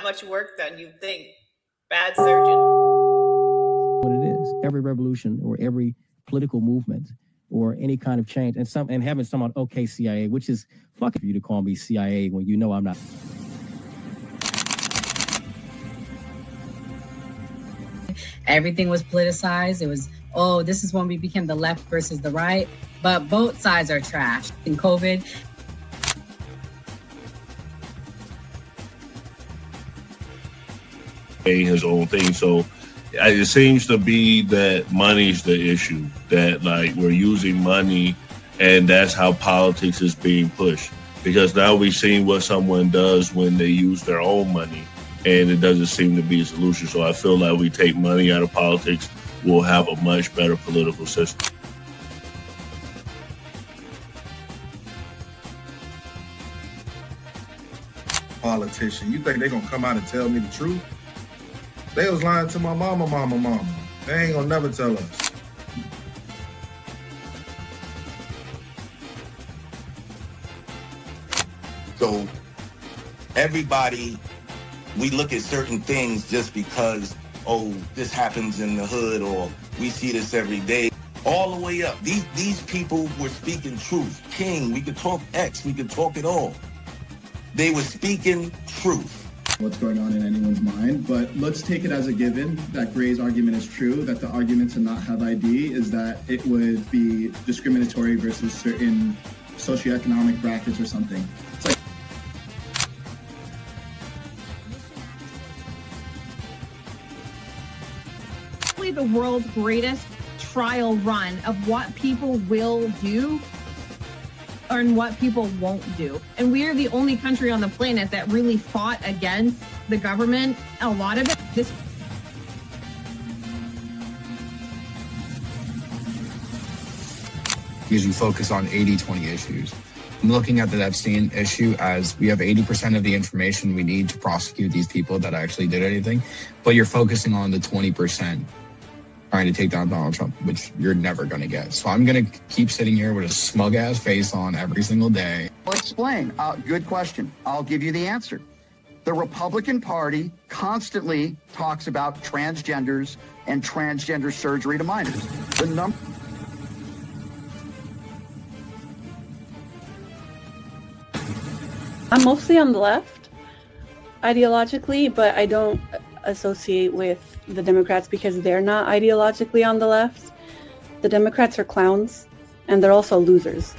much work done, you think. Bad surgeon. What it is. Every revolution or every political movement or any kind of change, and having someone, okay, CIA, which is fucking for you to call me CIA when you know I'm not. Everything was politicized. It was, oh, this is when we became the left versus the right. But both sides are trash. In COVID, his own thing. So it seems to be that money's the issue, that like we're using money and that's how politics is being pushed. Because now we've seen what someone does when they use their own money and it doesn't seem to be a solution. So I feel like we take money out of politics, we'll have a much better political system. Politician, you think they're gonna come out and tell me the truth? They was lying to my mama. They ain't gonna never tell us. So everybody, we look at certain things just because, oh, this happens in the hood or we see this every day. All the way up. These people were speaking truth. King, we could talk X, we could talk it all. They were speaking truth. What's going on in anyone's mind, but let's take it as a given that Gray's argument is true, that the argument to not have ID is that it would be discriminatory versus certain socioeconomic brackets or something. It's like the world's greatest trial run of what people will do and what people won't do. And we are the only country on the planet that really fought against the government. A lot of it, because you focus on 80-20 issues. I'm looking at the Epstein issue as we have 80% of the information we need to prosecute these people that actually did anything, but you're focusing on the 20% trying to take down Donald Trump, which you're never going to get. So I'm going to keep sitting here with a smug-ass face on every single day. I'll explain. Good question. I'll give you the answer. The Republican Party constantly talks about transgenders and transgender surgery to minors. I'm mostly on the left, ideologically, but I don't associate with the Democrats because they're not ideologically on the left. The Democrats are clowns, and they're also losers.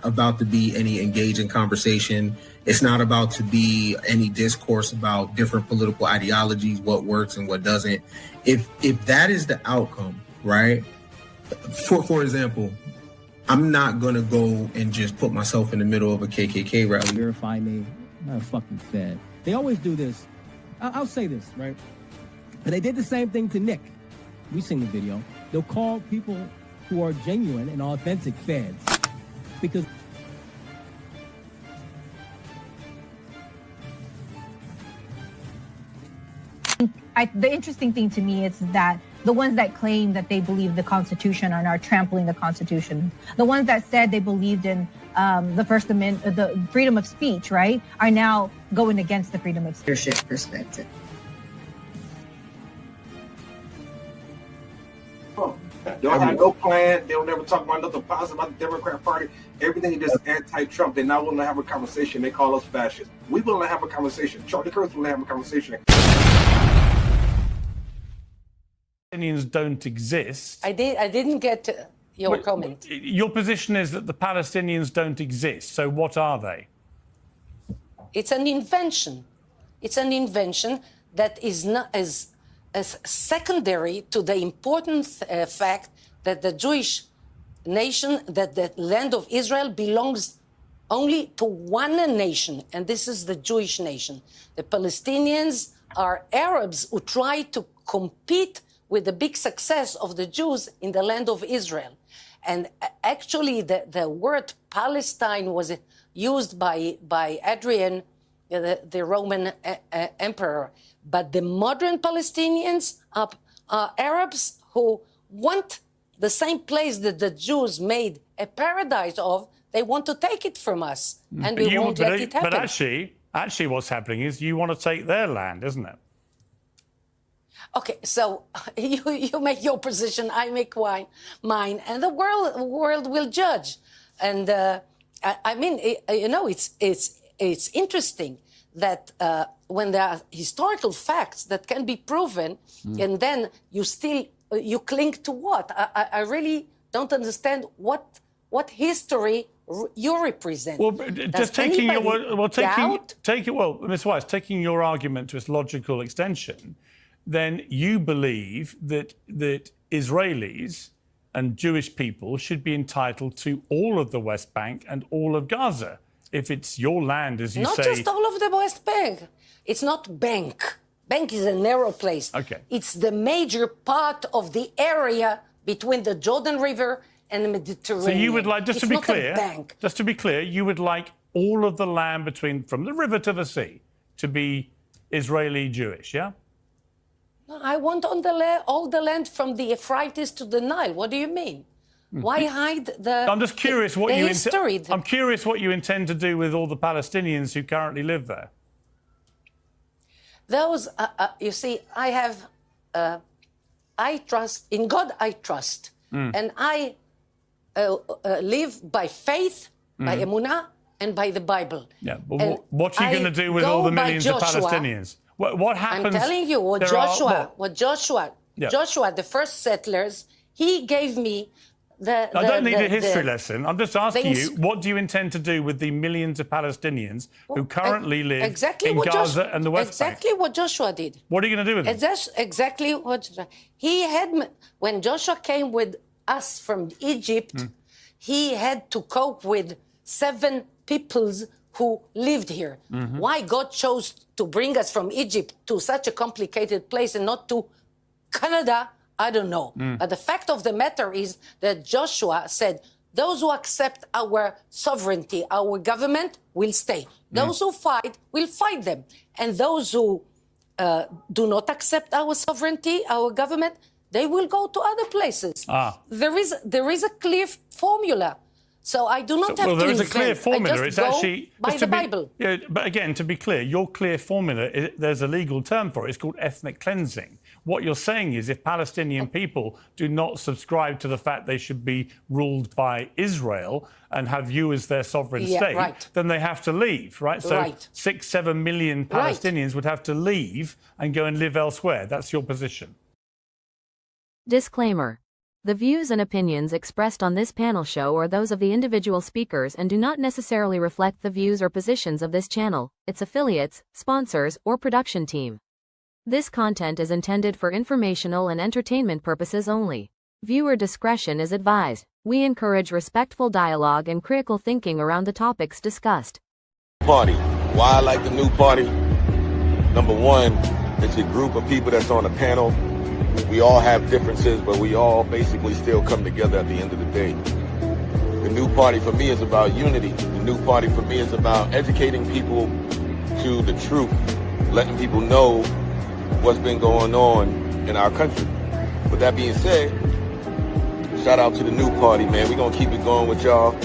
About to be any engaging conversation. It's not about to be any discourse about different political ideologies, what works and what doesn't. If that is the outcome, right? For example, I'm not gonna go and just put myself in the middle of a KKK rally. Verify me, I'm not a fucking fed. They always do this. I'll say this, right? And they did the same thing to Nick. We've seen the video. They'll call people who are genuine and authentic feds because the interesting thing to me is that the ones that claim that they believe the Constitution are now trampling the Constitution. The ones that said they believed in the First Amendment, the freedom of speech, right, are now going against the freedom of speech. leadership perspective. They don't have no plan. They don't never talk about nothing positive about the Democrat Party. Everything is just anti-Trump. They're not willing to have a conversation. They call us fascists. We willing to have a conversation. Charlie Kirk's willing to have a conversation. Palestinians don't exist. I didn't get your comment. Your position is that the Palestinians don't exist. So what are they? It's an invention. It's an invention that is not as secondary to the important fact that the Jewish nation, that the land of Israel belongs only to one nation, and this is the Jewish nation. The Palestinians are Arabs who try to compete with the big success of the Jews in the land of Israel. And actually, the word Palestine was used by Adrian, the Roman emperor. But the modern Palestinians are Arabs who want the same place that the Jews made a paradise of, they want to take it from us, and we won't let it happen. But actually what's happening is you want to take their land, isn't it? Okay, so you make your position, I make mine, and the world will judge. And I mean, it's interesting that when there are historical facts that can be proven, and then you cling to what? I really don't understand what history you represent. Well, just taking Ms. Weiss, taking your argument to its logical extension, then you believe that Israelis and Jewish people should be entitled to all of the West Bank and all of Gaza. If it's your land, as you say... Not just all of the West Bank. It's not bank. Bank is a narrow place. Okay. It's the major part of the area between the Jordan River and the Mediterranean. So you would like, just it's to be clear, you would like all of the land from the river to the sea to be Israeli Jewish, yeah? No, I want all the land from the Euphrates to the Nile. What do you mean? Why hide the I'm just curious history? I'm curious what you intend to do with all the Palestinians who currently live there. Those, you see, I trust, in God I trust. And I live by faith, by Emunah, and by the Bible. Yeah, but what are you going to do with all the millions of Palestinians? What happens? I'm telling you, Joshua, the first settlers, he gave me I don't need a history lesson. I'm just asking you, what do you intend to do with the millions of Palestinians who currently live in Gaza and the West Bank? Exactly what Joshua did. What are you going to do with them? Exactly what he had. When Joshua came with us from Egypt, he had to cope with 7 peoples who lived here. Why God chose to bring us from Egypt to such a complicated place and not to Canada, I don't know. But the fact of the matter is that Joshua said, those who accept our sovereignty, our government, will stay. Those who fight, will fight them. And those who do not accept our sovereignty, our government, they will go to other places. There is a clear formula. So I do not have to there is a invent. clear formula. It's actually by the Bible. Yeah, but again, to be clear, your clear formula, there's a legal term for it. It's called ethnic cleansing. What you're saying is if Palestinian people do not subscribe to the fact they should be ruled by Israel and have you as their sovereign state, then they have to leave, right? So 6-7 million Palestinians would have to leave and go and live elsewhere. That's your position. Disclaimer. The views and opinions expressed on this panel show are those of the individual speakers and do not necessarily reflect the views or positions of this channel, its affiliates, sponsors, or production team. This content is intended for informational and entertainment purposes only. Viewer discretion is advised. We encourage respectful dialogue and critical thinking around the topics discussed. Party. Why I like the new party? Number one, it's a group of people that's on a panel. We all have differences, but we all basically still come together at the end of the day. The new party for me is about unity. The new party for me is about educating people to the truth, letting people know what's been going on in our country. With that being said, shout out to the new party, man. We're going to keep it going with y'all.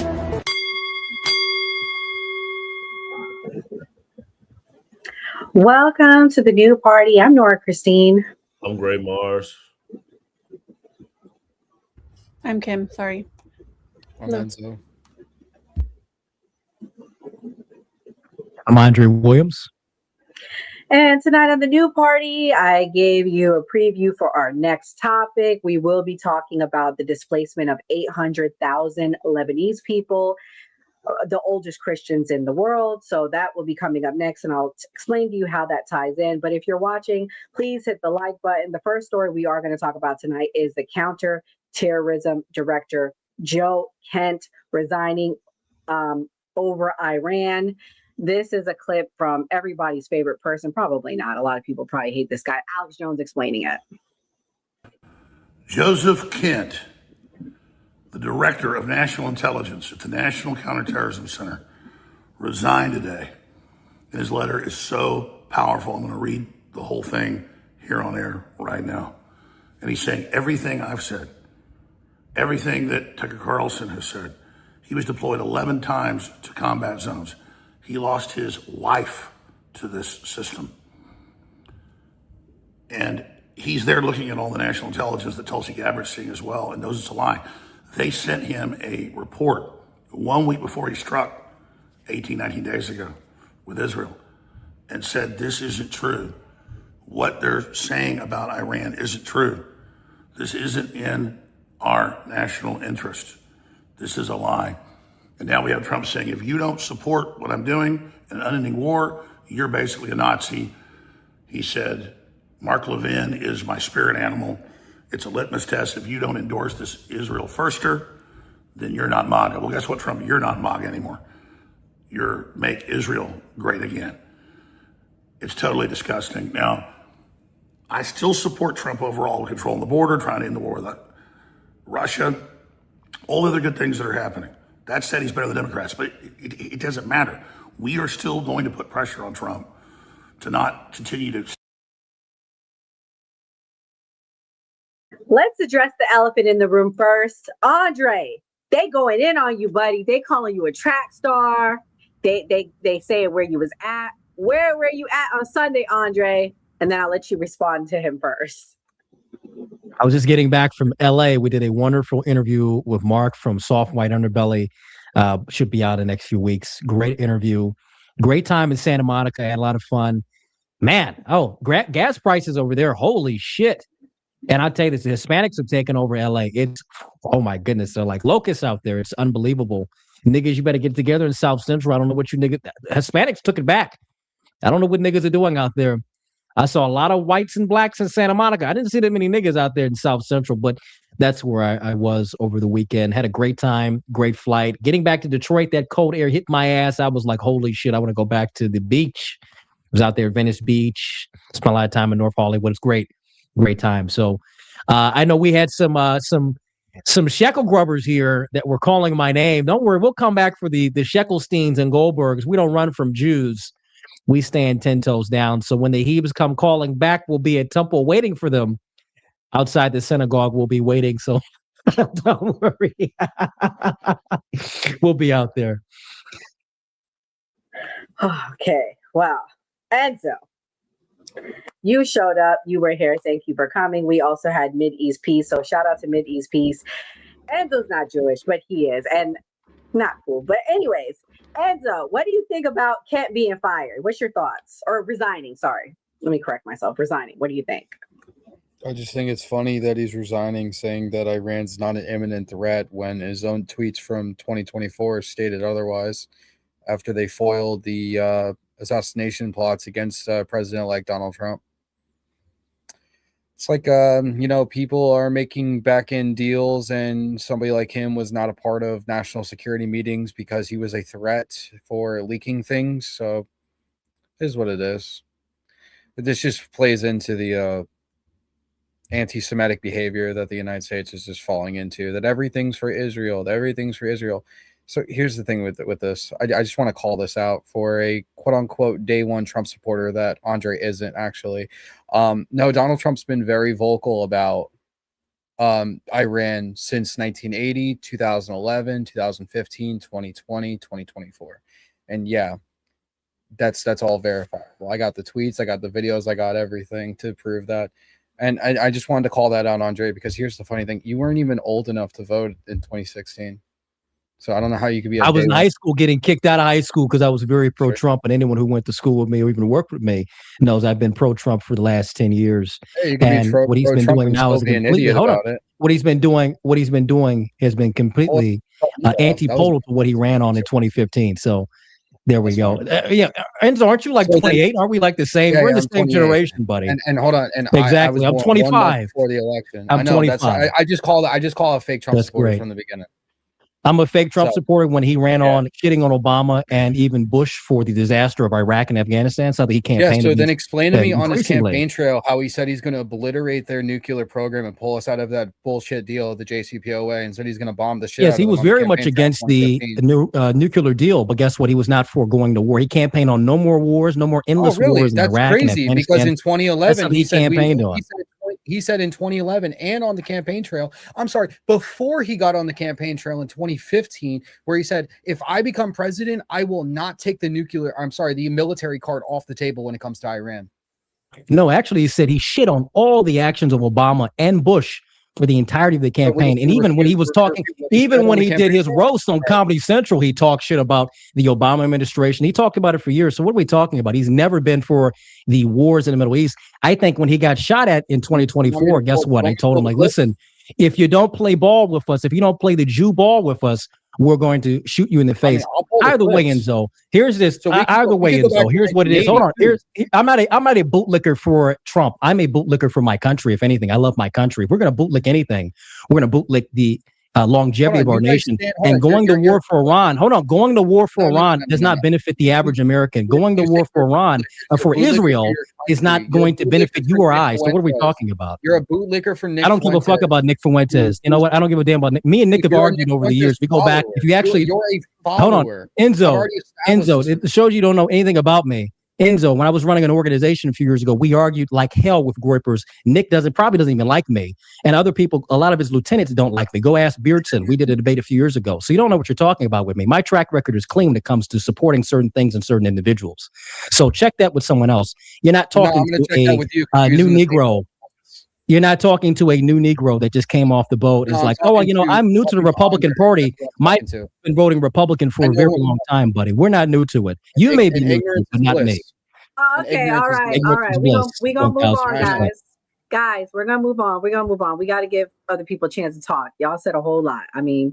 Welcome to the new party. I'm Nora Christine. I'm Gray Mars. I'm Kim. Sorry. I'm Enzo. I'm Andre Williams. And tonight on the new party, I gave you a preview for our next topic. We will be talking about the displacement of 800,000 Lebanese people, the oldest Christians in the world. So that will be coming up next, and I'll explain to you how that ties in. But if you're watching, please hit the like button. The first story we are going to talk about tonight is the counterterrorism director, Joe Kent, resigning over Iran. This is a clip from everybody's favorite person. Probably not. A lot of people probably hate this guy. Alex Jones explaining it. Joseph Kent, the director of national intelligence at the National Counterterrorism Center, resigned today. And his letter is so powerful. I'm going to read the whole thing here on air right now. And he's saying everything I've said everything that Tucker Carlson has said. He was deployed 11 times to combat zones. He lost his wife to this system. And he's there looking at all the national intelligence that Tulsi Gabbard's seeing as well and knows it's a lie. They sent him a report 1 week before he struck 18, 19 days ago with Israel and said, this isn't true. What they're saying about Iran isn't true. This isn't in our national interest. This is a lie. And now we have Trump saying, if you don't support what I'm doing in an unending war, you're basically a Nazi. He said, Mark Levin is my spirit animal. It's a litmus test. If you don't endorse this Israel firster, then you're not MAGA. Well, guess what, Trump? You're not MAGA anymore. You're Make Israel Great Again. It's totally disgusting. Now, I still support Trump overall, controlling the border, trying to end the war with Russia, all the other good things that are happening. That said, he's better than the Democrats, but it doesn't matter. We are still going to put pressure on Trump to not continue to. Let's address the elephant in the room first. Andre, they going in on you, buddy. They calling you a track star. They saying where you was at. Where were you at on Sunday, Andre? And then I'll let you respond to him first. I was just getting back from LA. We did a wonderful interview with Mark from Soft White Underbelly. Should be out in the next few weeks. Great interview. Great time in Santa Monica. I had a lot of fun. Man, gas prices over there. Holy shit. And I'll tell you this, the Hispanics have taken over LA. It's, oh my goodness, they're like locusts out there. It's unbelievable. Niggas, you better get together in South Central. I don't know what you niggas, Hispanics took it back. I don't know what niggas are doing out there. I saw a lot of whites and blacks in Santa Monica. I didn't see that many niggas out there in South Central, but that's where I was over the weekend. Had a great time, great flight. Getting back to Detroit, that cold air hit my ass. I was like, holy shit, I want to go back to the beach. I was out there at Venice Beach. Spent a lot of time in North Hollywood. It's great time. So I know we had some shekel grubbers here that were calling my name. Don't worry, we'll come back for the Sheckelsteins and Goldbergs. We don't run from Jews. We stand 10 toes down. So when the Hebes come calling back, we'll be at Temple waiting for them. Outside the synagogue, we'll be waiting. So don't worry. We'll be out there. Okay. Wow. Enzo, you showed up. You were here. Thank you for coming. We also had Mideast Peace. So shout out to Mideast Peace. Enzo's not Jewish, but he is. And not cool. But anyways, Enzo, what do you think about Kent being fired? What's your thoughts? Or resigning, sorry. Let me correct myself. Resigning. What do you think? I just think it's funny that he's resigning, saying that Iran's not an imminent threat when his own tweets from 2024 stated otherwise after they foiled the assassination plots against President-elect Donald Trump. It's like, people are making back-end deals and somebody like him was not a part of national security meetings because he was a threat for leaking things. So it is what it is. But this just plays into the anti-Semitic behavior that the United States is just falling into, that everything's for Israel, So here's the thing with this. I just want to call this out for a quote-unquote day one Trump supporter that Andre isn't actually. No, Donald Trump's been very vocal about Iran since 1980, 2011, 2015, 2020, 2024. And yeah, that's all verifiable. I got the tweets, I got the videos, I got everything to prove that. And I just wanted to call that out, Andre, because here's the funny thing. You weren't even old enough to vote in 2016. So I don't know how you could be. I was in high school getting kicked out of high school because I was very pro-Trump, and anyone who went to school with me or even worked with me knows I've been pro-Trump for the last 10 years. Hey, you can be what he's been doing now is completely what he's been doing has been completely anti-polar to what he ran on in 2015. So there we go. Yeah, Enzo, aren't you like 28? Aren't we like the same? We're in the same generation, buddy. And hold on, and exactly. I'm 25 before the election. I'm 25. I just call a fake Trump supporter from the beginning. I'm a fake Trump supporter when he ran on shitting on Obama and even Bush for the disaster of Iraq and Afghanistan, something he campaigned. Yeah, so then explain to me on his campaign trail how he said he's going to obliterate their nuclear program and pull us out of that bullshit deal, the JCPOA, and said he's going to bomb the shit. Yes, he was very much against the nuclear deal, but guess what? He was not for going to war. He campaigned on no more wars, no more endless wars in Iraq and Afghanistan. Because in 2011 he campaigned on. he said in 2011 and on the campaign trail, I'm sorry, before he got on the campaign trail in 2015, where he said, if I become president, I will not take the military card off the table when it comes to Iran. No, actually, he said he shit on all the actions of Obama and Bush for the entirety of the campaign. And even when he was talking, even when he did his roast on Comedy Central, he talked shit about the Obama administration. He talked about it for years. So what are we talking about? He's never been for the wars in the Middle East. I think when he got shot at in 2024, guess what? I told him, like, listen, if you don't play ball with us, if you don't play the Jew ball with us, we're going to shoot you in the face. Either way, Enzo. Here's this. Either way, Enzo. Here's what it is. Hold on. I'm not a bootlicker for Trump. I'm a bootlicker for my country. If anything, I love my country. If we're going to bootlick anything, we're going to bootlick the longevity of our nation. And going to war for Iran. Hold on. Going to war for Iran does not benefit the average American. Going to war for Iran for Israel is not going to benefit you or I. So what are we talking about? You're a bootlicker for Nick. I don't give a fuck about Nick Fuentes. You know what? I don't give a damn about Nick. Me and Nick have argued over the years. We go back. If you actually hold on, Enzo, it shows you don't know anything about me. Enzo, when I was running an organization a few years ago, we argued like hell with Groypers. Nick probably doesn't even like me. And other people, a lot of his lieutenants don't like me. Go ask Beardson. We did a debate a few years ago. So you don't know what you're talking about with me. My track record is clean when it comes to supporting certain things and certain individuals. So check that with someone else. You're not talking to a new Negro. You're not talking to a new Negro that just came off the boat. It's like, oh, well, I'm new to the Republican Party. Mike's been voting Republican for a very long time, buddy. We're not new to it. You may be new to it, but not me. Okay, all right. We're gonna move on, guys. Guys, we're gonna move on. We got to give other people a chance to talk. Y'all said a whole lot. I mean,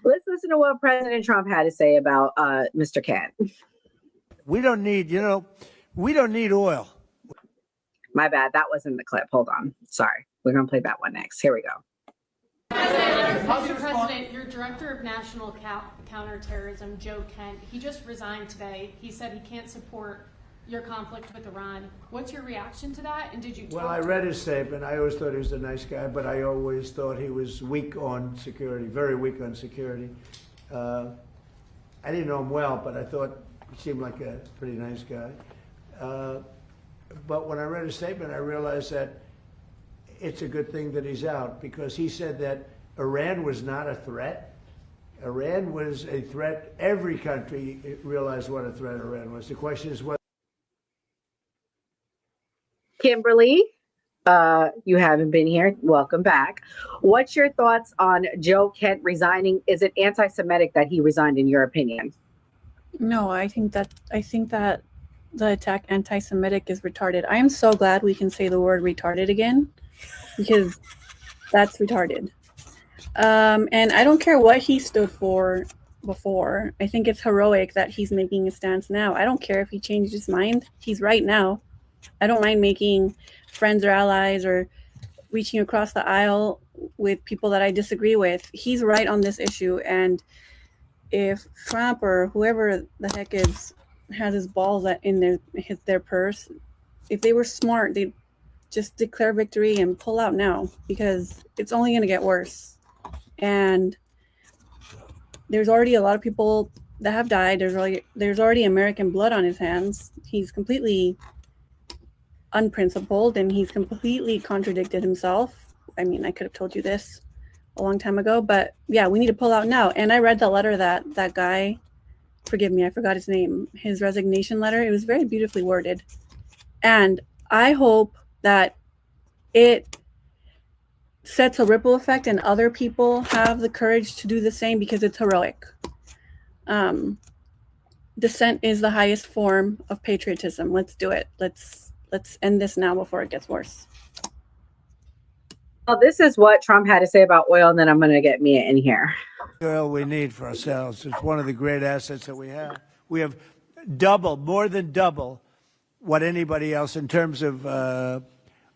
let's listen to what President Trump had to say about Mr. Kent. We don't need oil. My bad. That wasn't the clip. Hold on. Sorry. We're going to play that one next. Here we go. Mr. President, your director of national counterterrorism, Joe Kent, he just resigned today. He said he can't support your conflict with Iran. What's your reaction to that? And did you talk Well, I read his statement. I always thought he was a nice guy, but I always thought he was weak on security, very weak on security. I didn't know him well, but I thought he seemed like a pretty nice guy. But when I read his statement, I realized that it's a good thing that he's out, because he said that Iran was not a threat. Iran was a threat. Every country realized what a threat Iran was. The question is whether. Kimberly, you haven't been here. Welcome back. What's your thoughts on Joe Kent resigning? Is it anti-Semitic that he resigned, in your opinion? No, I think that the attack anti-Semitic is retarded. I am so glad we can say the word retarded again, because that's retarded. And I don't care what he stood for before. I think it's heroic that he's making a stance now. I don't care if he changed his mind. He's right now. I don't mind making friends or allies or reaching across the aisle with people that I disagree with. He's right on this issue. And if Trump or whoever the heck has his balls in their purse, if they were smart, they'd just declare victory and pull out now, because it's only going to get worse. And there's already a lot of people that have died. There's already American blood on his hands. He's completely unprincipled, and he's completely contradicted himself. I mean, I could have told you this a long time ago, but yeah, we need to pull out now. And I read the letter that guy, forgive me, I forgot his name, his resignation letter. It was very beautifully worded. And I hope that it sets a ripple effect and other people have the courage to do the same, because it's heroic. Dissent is the highest form of patriotism. Let's do it. Let's end this now before it gets worse. Well, this is what Trump had to say about oil, and then I'm going to get Mia in here. Oil we need for ourselves. It's one of the great assets that we have. We have more than double what anybody else in terms of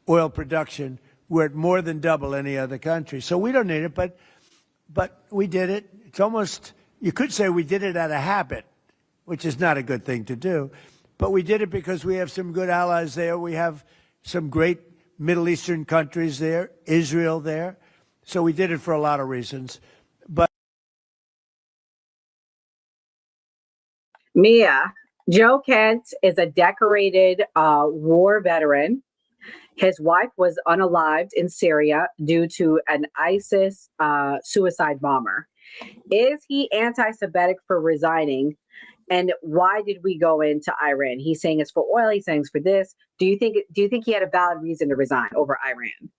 oil production. We're at more than double any other country. So we don't need it, but we did it. It's almost, you could say we did it out of habit, which is not a good thing to do. But we did it because we have some good allies there. We have some great Middle Eastern countries there, Israel there. So we did it for a lot of reasons. But Mia, Joe Kent is a decorated war veteran. His wife was unalived in Syria due to an ISIS suicide bomber. Is he anti-Semitic for resigning? And why did we go into Iran? He's saying it's for oil. He's saying it's for this. Do you think he had a valid reason to resign over Iran?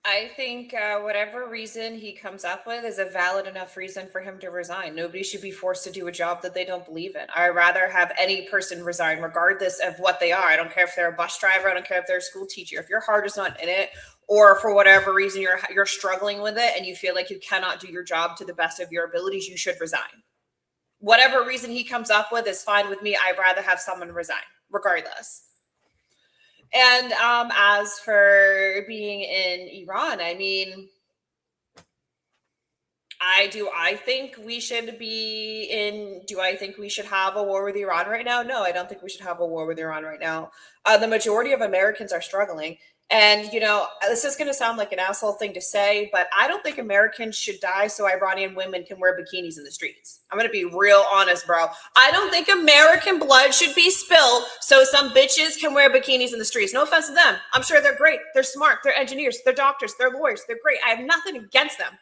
I think whatever reason he comes up with is a valid enough reason for him to resign. Nobody should be forced to do a job that they don't believe in. I'd rather have any person resign, regardless of what they are. I don't care if they're a bus driver. I don't care if they're a school teacher. If your heart is not in it, or for whatever reason you're struggling with it and you feel like you cannot do your job to the best of your abilities, you should resign. Whatever reason he comes up with is fine with me. I'd rather have someone resign, regardless. And as for being in Iran, I mean, I think we should be in, do I think we should have a war with Iran right now? No, I don't think we should have a war with Iran right now. The majority of Americans are struggling. And, you know, this is going to sound like an asshole thing to say, but I don't think Americans should die so Iranian women can wear bikinis in the streets. I'm going to be real honest, bro. I don't think American blood should be spilled so some bitches can wear bikinis in the streets. No offense to them. I'm sure they're great. They're smart. They're engineers. They're doctors. They're lawyers. They're great. I have nothing against them.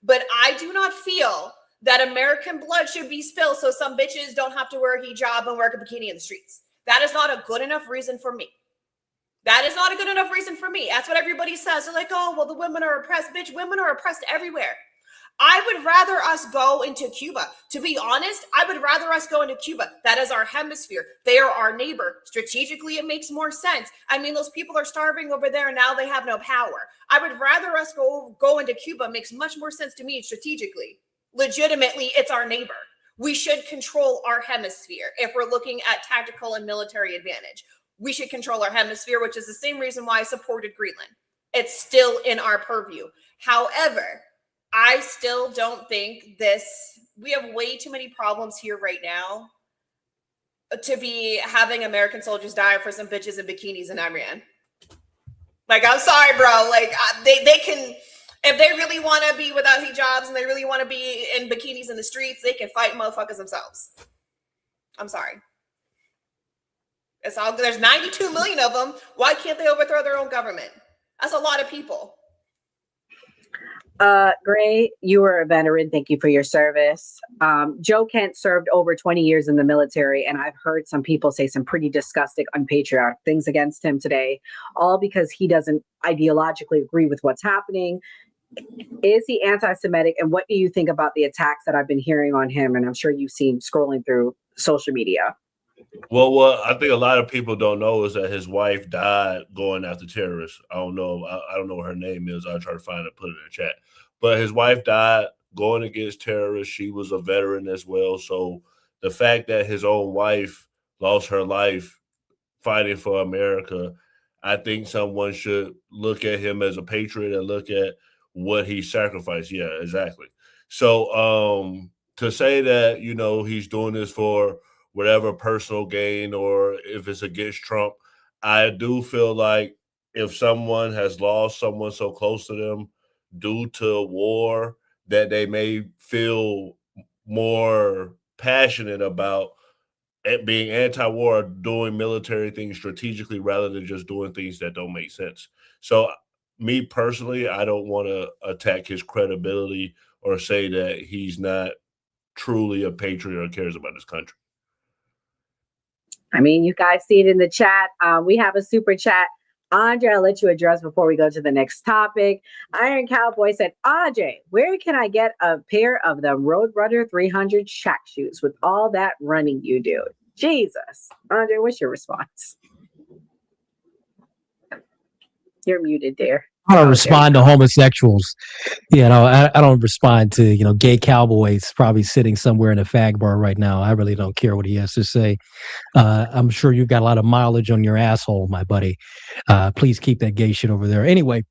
But I do not feel that American blood should be spilled so some bitches don't have to wear a hijab and wear a bikini in the streets. That is not a good enough reason for me. That is not a good enough reason for me. That's what everybody says. They're like, oh, well, the women are oppressed. Bitch, women are oppressed everywhere. I would rather us go into Cuba. To be honest, I would rather us go into Cuba. That is our hemisphere. They are our neighbor. Strategically, it makes more sense. I mean, those people are starving over there and now they have no power. I would rather us go into Cuba. It makes much more sense to me strategically. Legitimately, it's our neighbor. We should control our hemisphere if we're looking at tactical and military advantage. We should control our hemisphere, which is the same reason why I supported Greenland. It's still in our purview. However, I still don't think we have way too many problems here right now to be having American soldiers die for some bitches in bikinis in Iran. Like, I'm sorry, bro. Like, they can, if they really want to be without hijabs and they really want to be in bikinis in the streets, they can fight motherfuckers themselves. I'm sorry. It's all, there's 92 million of them. Why can't they overthrow their own government? That's a lot of people. Gray, you were a veteran. Thank you for your service. Joe Kent served over 20 years in the military, and I've heard some people say some pretty disgusting, unpatriotic things against him today, all because he doesn't ideologically agree with what's happening. Is he anti-Semitic? And what do you think about the attacks that I've been hearing on him? And I'm sure you've seen scrolling through social media. Well, what I think a lot of people don't know is that his wife died going after terrorists. I don't know what her name is. I'll try to find it, put it in the chat. But his wife died going against terrorists. She was a veteran as well. So the fact that his own wife lost her life fighting for America, I think someone should look at him as a patriot and look at what he sacrificed. Yeah, exactly. So to say that, you know, he's doing this for whatever personal gain or if it's against Trump, I do feel like if someone has lost someone so close to them due to war, that they may feel more passionate about being anti-war, doing military things strategically rather than just doing things that don't make sense. So me personally, I don't want to attack his credibility or say that he's not truly a patriot or cares about his country. I mean, you guys see it in the chat. We have a super chat. Andre, I'll let you address before we go to the next topic. Iron Cowboy said, Andre, where can I get a pair of the Roadrunner 300 shack shoes with all that running you do? Jesus. Andre, what's your response? You're muted there. I don't respond to homosexuals. You know, I don't respond to, you know, gay cowboys probably sitting somewhere in a fag bar right now. I really don't care what he has to say. I'm sure you've got a lot of mileage on your asshole, my buddy. Please keep that gay shit over there. Anyway,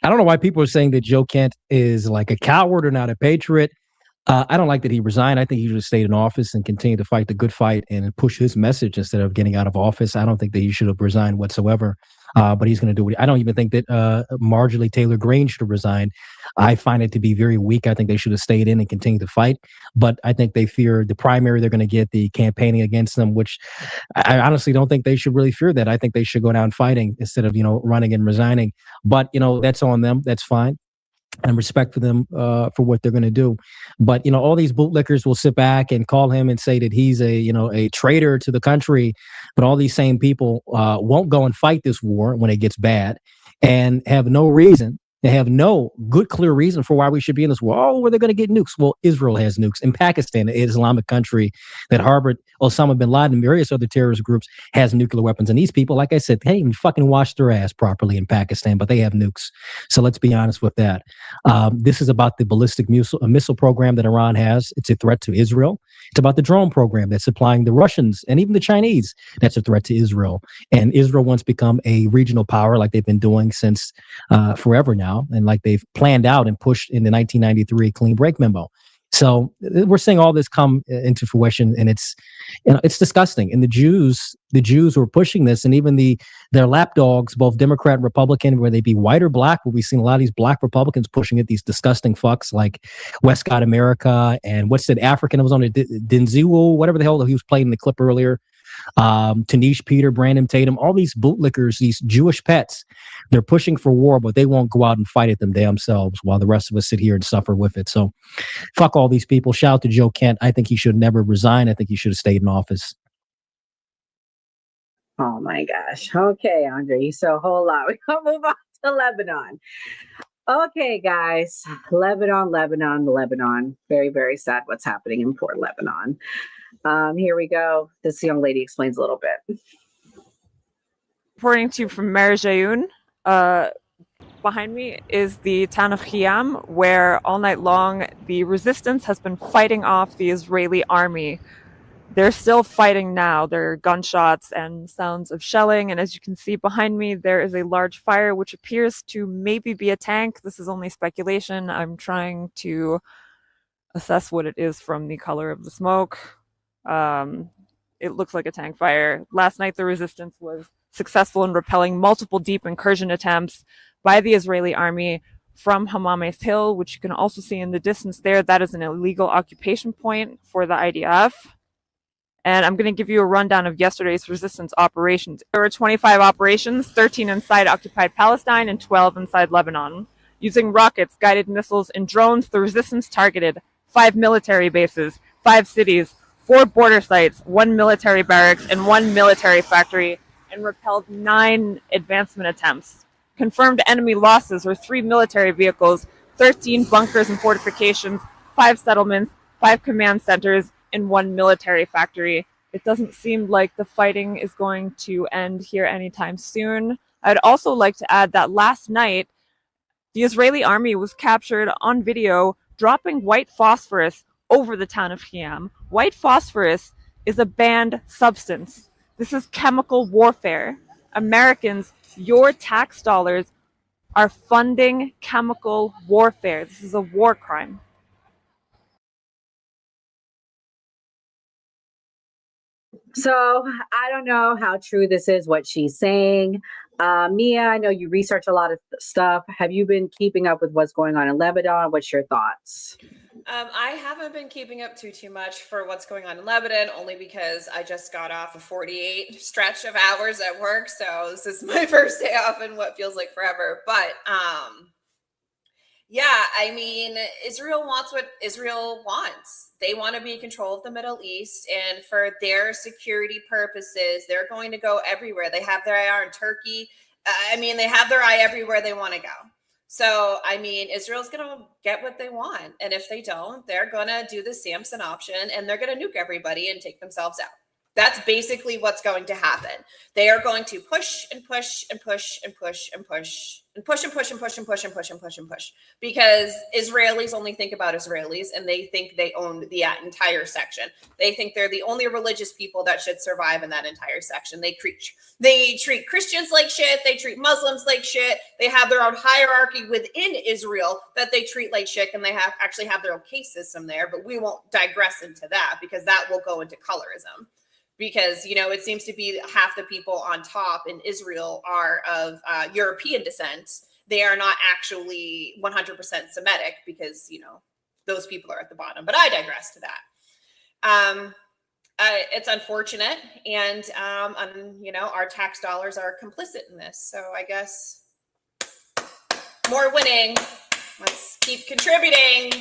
I don't know why people are saying that Joe Kent is like a coward or not a patriot. I don't like that he resigned. I think he should have stayed in office and continued to fight the good fight and push his message instead of getting out of office. I don't think that he should have resigned whatsoever. But he's going to do what I don't even think that Marjorie Taylor Greene should have resigned. I find it to be very weak. I think they should have stayed in and continued to fight. But I think they fear the primary they're going to get, the campaigning against them, which I honestly don't think they should really fear that. I think they should go down fighting instead of, running and resigning. But, that's on them. That's fine. And respect for them for what they're going to do. But, all these bootlickers will sit back and call him and say that he's a traitor to the country. But all these same people won't go and fight this war when it gets bad and have no reason. They have no good, clear reason for why we should be in this war. Oh, where they're going to get nukes. Well, Israel has nukes. And Pakistan, an Islamic country that harbored Osama bin Laden and various other terrorist groups, has nuclear weapons. And these people, like I said, they ain't even fucking wash their ass properly in Pakistan, but they have nukes. So let's be honest with that. This is about the ballistic missile program that Iran has. It's a threat to Israel. It's about the drone program that's supplying the Russians and even the Chinese. That's a threat to Israel. And Israel wants to become a regional power like they've been doing since forever now. And like they've planned out and pushed in the 1993 clean break memo. So we're seeing all this come into fruition, and it's disgusting. And the Jews who are pushing this, and even their lapdogs, both Democrat and Republican, whether they be white or black, where we've seen a lot of these black Republicans pushing it, these disgusting fucks like Westcott America and what's that African that was on it, Denziwo, whatever the hell he was playing in the clip earlier. Tanish Peter, Brandon Tatum, all these bootlickers, these Jewish pets, they're pushing for war, but they won't go out and fight it them damn selves while the rest of us sit here and suffer with it. So fuck all these people. Shout out to Joe Kent. I think he should never resign. I think he should have stayed in office. Oh my gosh. Okay, Andre. So a whole lot. We're going to move on to Lebanon. Okay, guys. Lebanon. Very, very sad what's happening in poor Lebanon. Here we go. This young lady explains a little bit. Reporting to you from Mer Jayoun. Behind me is the town of Khiam, where all night long the resistance has been fighting off the Israeli army. They're still fighting now. There are gunshots and sounds of shelling, and as you can see behind me, there is a large fire which appears to maybe be a tank. This is only speculation. I'm trying to assess what it is from the color of the smoke. It looks like a tank fire. Last night, the resistance was successful in repelling multiple deep incursion attempts by the Israeli army from Hamames Hill, which you can also see in the distance there. That is an illegal occupation point for the IDF. And I'm going to give you a rundown of yesterday's resistance operations. There were 25 operations, 13 inside occupied Palestine and 12 inside Lebanon. Using rockets, guided missiles, and drones, the resistance targeted 5 military bases, 5 cities, 4 border sites, 1 military barracks, and 1 military factory, and repelled 9 advancement attempts. Confirmed enemy losses were 3 military vehicles, 13 bunkers and fortifications, 5 settlements, 5 command centers, and 1 military factory. It doesn't seem like the fighting is going to end here anytime soon. I'd also like to add that last night, the Israeli army was captured on video dropping white phosphorus over the town of Khiam. White phosphorus is a banned substance. This is chemical warfare. Americans, your tax dollars are funding chemical warfare. This is a war crime. So I don't know how true this is, what she's saying. Mia, I know you research a lot of stuff. Have you been keeping up with what's going on in Lebanon? What's your thoughts? I haven't been keeping up too much for what's going on in Lebanon, only because I just got off a 48 stretch of hours at work. So this is my first day off in what feels like forever. But yeah, I mean, Israel wants what Israel wants. They want to be in control of the Middle East, and for their security purposes, they're going to go everywhere. They have their eye on Turkey. They have their eye everywhere they want to go. So, Israel's going to get what they want. And if they don't, they're going to do the Samson option, and they're going to nuke everybody and take themselves out. That's basically what's going to happen. They are going to push and push and push and push and push and push and push and push and push and push and push and push, because Israelis only think about Israelis, and they think they own the entire section. They think they're the only religious people that should survive in that entire section. They treat Christians like shit. They treat Muslims like shit. They have their own hierarchy within Israel that they treat like shit, and they actually have their own case system there. But we won't digress into that, because that will go into colorism. Because, you know, it seems to be half the people on top in Israel are of European descent. They are not actually 100% Semitic, because, you know, those people are at the bottom. But I digress to that. It's unfortunate. And, you know, our tax dollars are complicit in this. So I guess more winning. Let's keep contributing.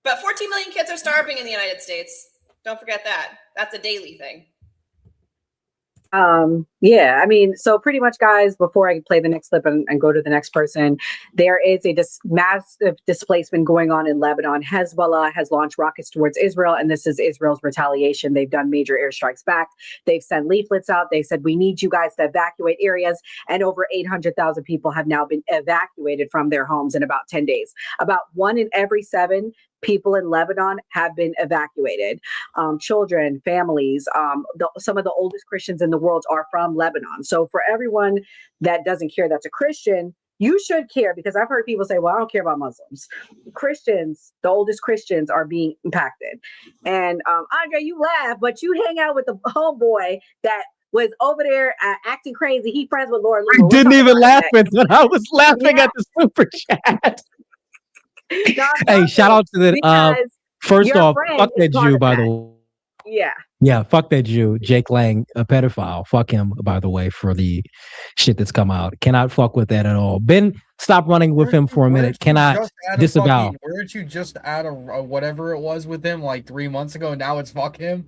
But 14 million kids are starving in the United States. Don't forget that. That's a daily thing. Yeah, I mean, so pretty much, guys, before I play the next clip and go to the next person, there is a massive displacement going on in Lebanon. Hezbollah has launched rockets towards Israel, and this is Israel's retaliation. They've done major airstrikes back. They've sent leaflets out. They said, we need you guys to evacuate areas. And over 800,000 people have now been evacuated from their homes in about 10 days. About 1 in every 7 people in Lebanon have been evacuated. Children, families, some of the oldest Christians in the world are from Lebanon. So for everyone that doesn't care that's a Christian, you should care, because I've heard people say, well, I don't care about Muslims. Christians, the oldest Christians, are being impacted. And Andre, you laugh, but you hang out with the homeboy that was over there acting crazy. He friends with Laura Loomer. I didn't even laugh at that. I was laughing at the super chat. Hey, shout out to the first off, fuck that Jew, by the way. Yeah, fuck that Jew, Jake Lang, a pedophile. Fuck him, by the way, for the shit that's come out. Cannot fuck with that at all. Ben, stop running with him for a minute. Cannot disavow. Weren't you just at a whatever it was with him like 3 months ago? Now it's fuck him.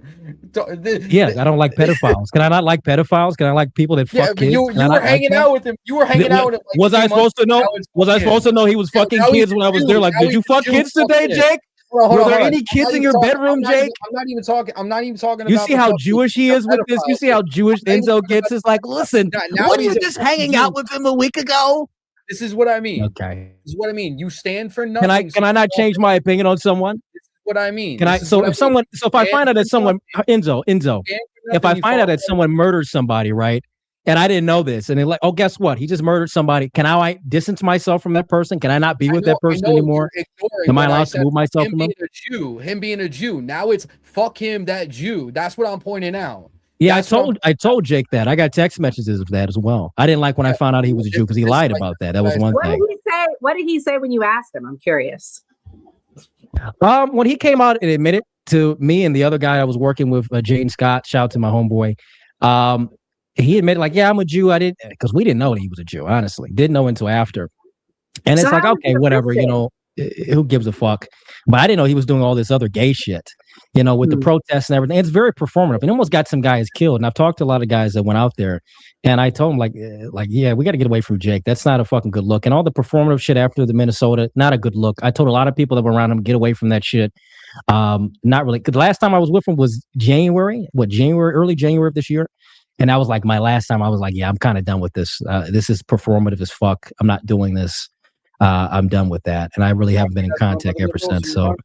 Yeah, I don't like pedophiles. Can I not like pedophiles? Can I like people that fuck kids? You were hanging out with him. You were hanging out with him. Was I supposed to know? Was I supposed to know he was fucking kids when I was there? Like, did you fuck kids today, Jake? Were there any kids in your bedroom, Jake? I'm not even talking about. You see how Jewish he is with this? You see how Jewish Enzo gets? Is like, listen, what are you just hanging out with him a week ago? This is what I mean. Okay. This is what I mean. You stand for nothing. Can I not change my opinion on someone? This is what I mean. Can I? So if I find out that someone, Enzo, if I find out that someone murdered somebody, right? And I didn't know this, and they're like, "Oh, guess what? He just murdered somebody." Can I distance myself from that person? Can I not be with that person anymore? Am I allowed to move myself from him? Him being a Jew. Now it's fuck him, that Jew. That's what I'm pointing out. Yeah, I told Jake that. I got text messages of that as well. I didn't like when I found out he was a Jew because he lied about that. That was one thing. What did he say when you asked him? I'm curious. When he came out and admitted to me and the other guy I was working with, Jane Scott, shout out to my homeboy. He admitted, like, yeah, I'm a Jew. I didn't, because we didn't know that he was a Jew, honestly. Didn't know until after. And it's like, okay, whatever, you know, who gives a fuck? But I didn't know he was doing all this other gay shit, you know, with the protests and everything. It's very performative. And almost got some guys killed. And I've talked to a lot of guys that went out there. And I told them, like, yeah, we got to get away from Jake. That's not a fucking good look. And all the performative shit after the Minnesota, not a good look. I told a lot of people that were around him, get away from that shit. Not really. Because the last time I was with him was early January of this year. And that was like my last time. I was like, yeah, I'm kind of done with this. This is performative as fuck. I'm not doing this. I'm done with that. And I really haven't been in contact ever since. So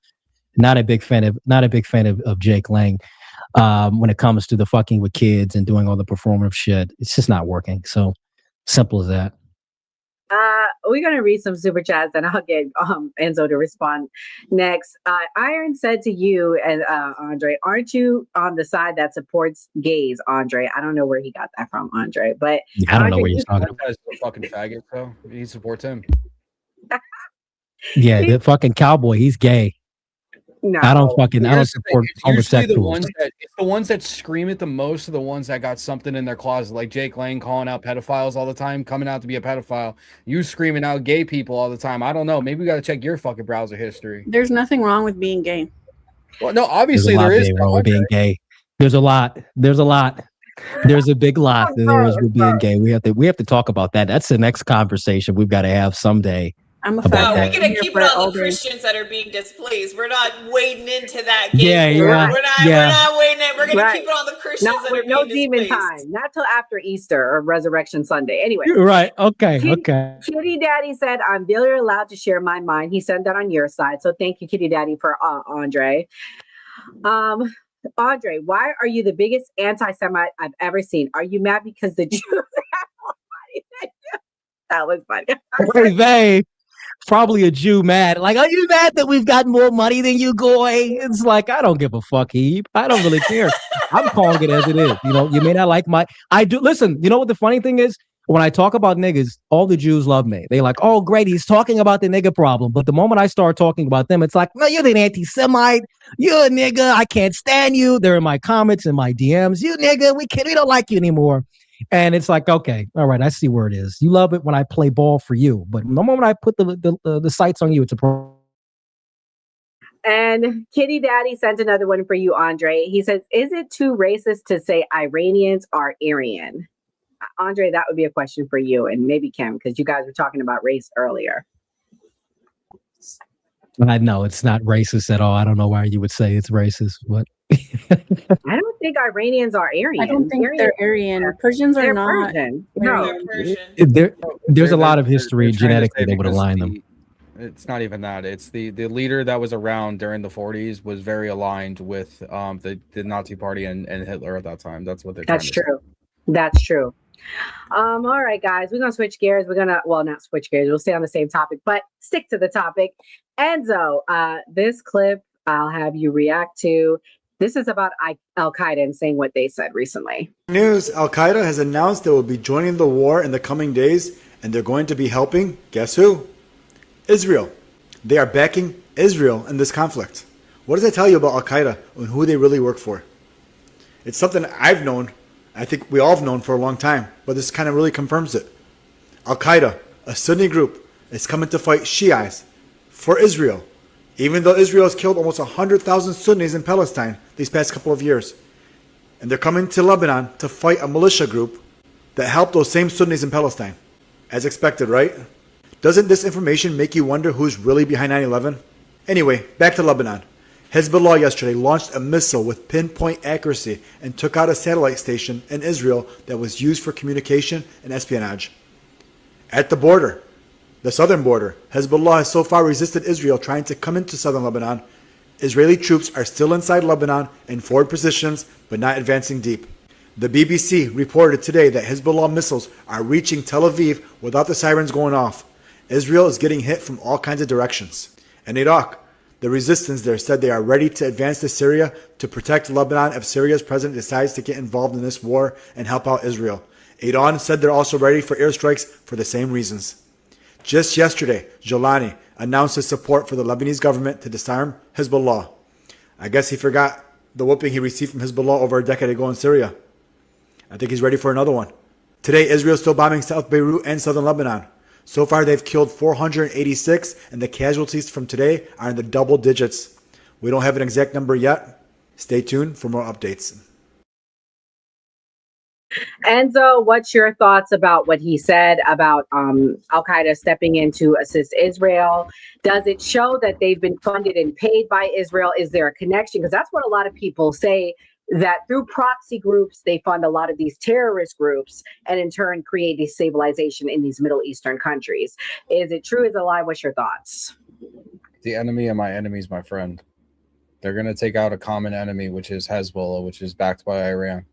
not a big fan of Jake Lang when it comes to the fucking with kids and doing all the performative shit. It's just not working. So simple as that. We're going to read some super chats and I'll get Enzo to respond next. Iron said to you and Andre, aren't you on the side that supports gays, Andre? I don't know where he got that from, Andre, but I don't know where he's talking about. That guy's a fucking faggot, so he supports him. Yeah, the fucking cowboy, he's gay. No, I don't support homosexuals. The ones that scream it the most are the ones that got something in their closet, like Jake Lang calling out pedophiles all the time, coming out to be a pedophile. You screaming out gay people all the time. I don't know. Maybe we got to check your fucking browser history. There's nothing wrong with being gay. Well, no, obviously there is wrong with being gay. There's a lot. There's a big lot that there is with being gay. We have to talk about that. That's the next conversation we've got to have someday. We're gonna keep it on the Christians that are being displaced. We're not wading into that game. We're not wading in. We're gonna keep it on the Christians Christians that are no being demon displaced. time. Not till after Easter or Resurrection Sunday. Anyway. Right. Okay. Okay. Kitty Daddy said, I'm very allowed to share my mind. He said that on your side. So thank you, Kitty Daddy, for Andre. Andre, why are you the biggest anti-Semite I've ever seen? Are you mad because the Jews have more money than you? That was funny. Hey, they probably a Jew mad. Like, are you mad that we've got more money than you, Goy? It's like, I don't give a fuck, Eve. I don't really care. I'm calling it as it is. You know, you may not like I do. Listen, you know what the funny thing is? When I talk about niggas, all the Jews love me. They like, oh, great, he's talking about the nigga problem. But the moment I start talking about them, it's like, no, you're an anti-Semite. You're a nigga. I can't stand you. They're in my comments and my DMs. You nigga, we don't like you anymore. And it's like, okay, all right, I see where it is. You love it when I play ball for you. But the moment I put the sights on you, it's a problem. And Kitty Daddy sent another one for you, Andre. He says, is it too racist to say Iranians are Aryan? Andre, that would be a question for you and maybe Kim, because you guys were talking about race earlier. I know it's not racist at all. I don't know why you would say it's racist. What? I don't think Iranians are Aryan. I don't think they're Aryan. Persians are not. Persian. No. There's a lot of history genetically that would align them. It's not even that. It's the leader that was around during the 40s was very aligned with the Nazi Party and Hitler at that time. That's what they're trying to say. That's true. All right, guys, we're gonna switch gears. Not switch gears. We'll stay on the same topic, but stick to the topic. Enzo, this clip I'll have you react to. This is about Al Qaeda and saying what they said recently. News: Al Qaeda has announced they will be joining the war in the coming days, and they're going to be helping. Guess who? Israel. They are backing Israel in this conflict. What does that tell you about Al Qaeda and who they really work for? It's something I've known. I think we all have known for a long time, but this kind of really confirms it. Al Qaeda, a Sunni group, is coming to fight Shiites for Israel, even though Israel has killed almost 100,000 Sunnis in Palestine these past couple of years. And they're coming to Lebanon to fight a militia group that helped those same Sunnis in Palestine. As expected, right? Doesn't this information make you wonder who's really behind 9/11? Anyway, back to Lebanon. Hezbollah yesterday launched a missile with pinpoint accuracy and took out a satellite station in Israel that was used for communication and espionage. At the border, the southern border, Hezbollah has so far resisted Israel trying to come into southern Lebanon. Israeli troops are still inside Lebanon in forward positions, but not advancing deep. The BBC reported today that Hezbollah missiles are reaching Tel Aviv without the sirens going off. Israel is getting hit from all kinds of directions. In Iraq, the resistance there said they are ready to advance to Syria to protect Lebanon if Syria's president decides to get involved in this war and help out Israel. Iran said they're also ready for airstrikes for the same reasons. Just yesterday, Jolani announced his support for the Lebanese government to disarm Hezbollah. I guess he forgot the whooping he received from Hezbollah over a decade ago in Syria. I think he's ready for another one. Today, Israel is still bombing South Beirut and southern Lebanon. So far, they've killed 486, and the casualties from today are in the double digits. We don't have an exact number yet. Stay tuned for more updates. Enzo, what's your thoughts about what he said about Al Qaeda stepping in to assist Israel? Does it show that they've been funded and paid by Israel? Is there a connection? Because that's what a lot of people say, that through proxy groups, they fund a lot of these terrorist groups and in turn create destabilization in these Middle Eastern countries. Is it true? Is it a lie? What's your thoughts? The enemy of my enemy is my friend. They're going to take out a common enemy, which is Hezbollah, which is backed by Iran.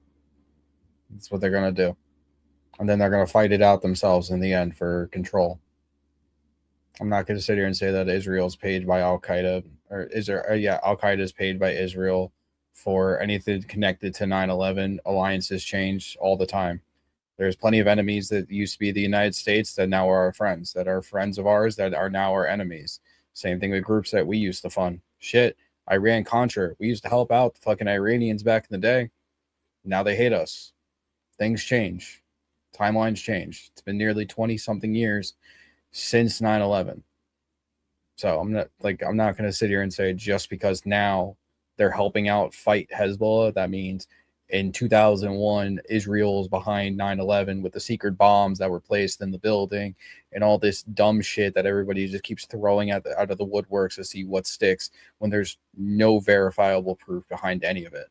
That's what they're going to do. And then they're going to fight it out themselves in the end for control. I'm not going to sit here and say that Israel's paid by Al Qaeda, or Al Qaeda is paid by Israel for anything connected to 9/11. Alliances change all the time. There's plenty of enemies that used to be the United States that now are our friends, that are friends of ours that are now our enemies. Same thing with groups that we used to fund. Shit, Iran-Contra. We used to help out the fucking Iranians back in the day. Now they hate us. Things change. Timelines change. It's been nearly 20-something years since 9/11. So I'm not going to sit here and say just because now they're helping out fight Hezbollah, that means in 2001, Israel's behind 9/11 with the secret bombs that were placed in the building and all this dumb shit that everybody just keeps throwing out of the woodworks to see what sticks when there's no verifiable proof behind any of it.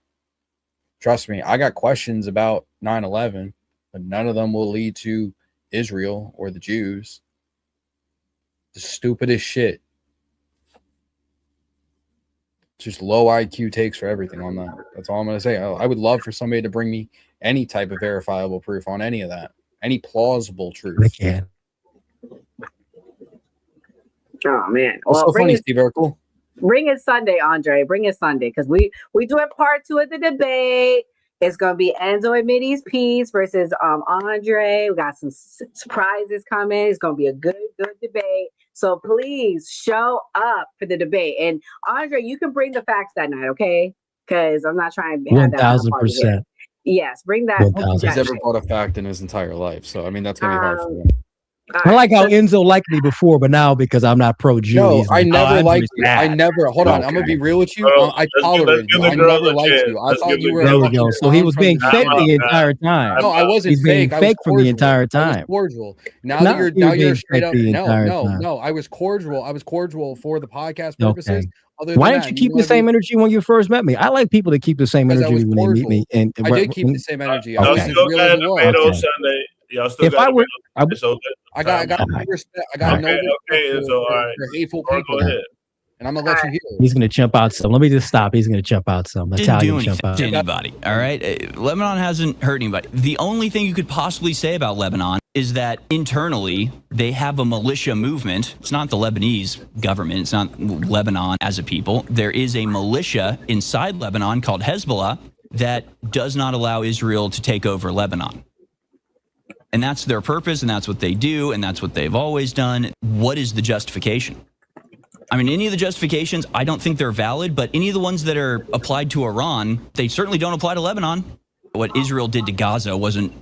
Trust me, I got questions about 9/11, but none of them will lead to Israel or the Jews. The stupidest shit. Just low IQ takes for everything on that. That's all I'm going to say. I would love for somebody to bring me any type of verifiable proof on any of that. Any plausible truth. They can. Oh man. What's so funny, Steve Urkel? Bring it Sunday, Andre. Bring it Sunday, because we doing part 2 of the debate. It's gonna be Enzo and Minnie's piece versus Andre. We got some surprises coming. It's gonna be a good debate. So please show up for the debate. And Andre, you can bring the facts that night, okay? Because I'm not trying to have that 1000%. Yes, bring that. He's never brought a fact in his entire life, so I mean that's gonna be hard for him. I like how Enzo liked me before, but now because I'm not pro-Jew, No, he's I like, never "Oh, liked you. Andrew's I bad." never. Hold on, Okay. I'm gonna be real with you. Bro, I tolerated you. I never liked you. I thought you were. There we fucking go. So he was from being the fake beginning. the entire time. No, I wasn't He's being fake. I was fake from the cordial. entire I was time. cordial. Now No, that you're he was being straight fake up. the entire No. time. I was cordial. I was cordial for the podcast purposes. Okay. Other Why than didn't that, you keep the same energy when you first met me? I like people that keep the same Because I energy was when they meet me. cordial. And I did keep the same energy. I Y'all was Okay. as still real got as a it was. debate on Okay. Sunday. Y'all still If got I a were, debate. It's okay. I got no respect. I got no Okay, respect so all right. for hateful Or people. go ahead. And I'm gonna let you hear it. he's going to chimp out some. Let me just stop. He's going to chimp out some. Didn't Italian do anything chimp out. to anybody, all right? Lebanon hasn't hurt anybody. The only thing you could possibly say about Lebanon is that internally they have a militia movement. It's not the Lebanese government. It's not Lebanon as a people. There is a militia inside Lebanon called Hezbollah that does not allow Israel to take over Lebanon. And that's their purpose, and that's what they do, and that's what they've always done. What is the justification? I mean, any of the justifications, I don't think they're valid, but any of the ones that are applied to Iran, they certainly don't apply to Lebanon. What Israel did to Gaza wasn't,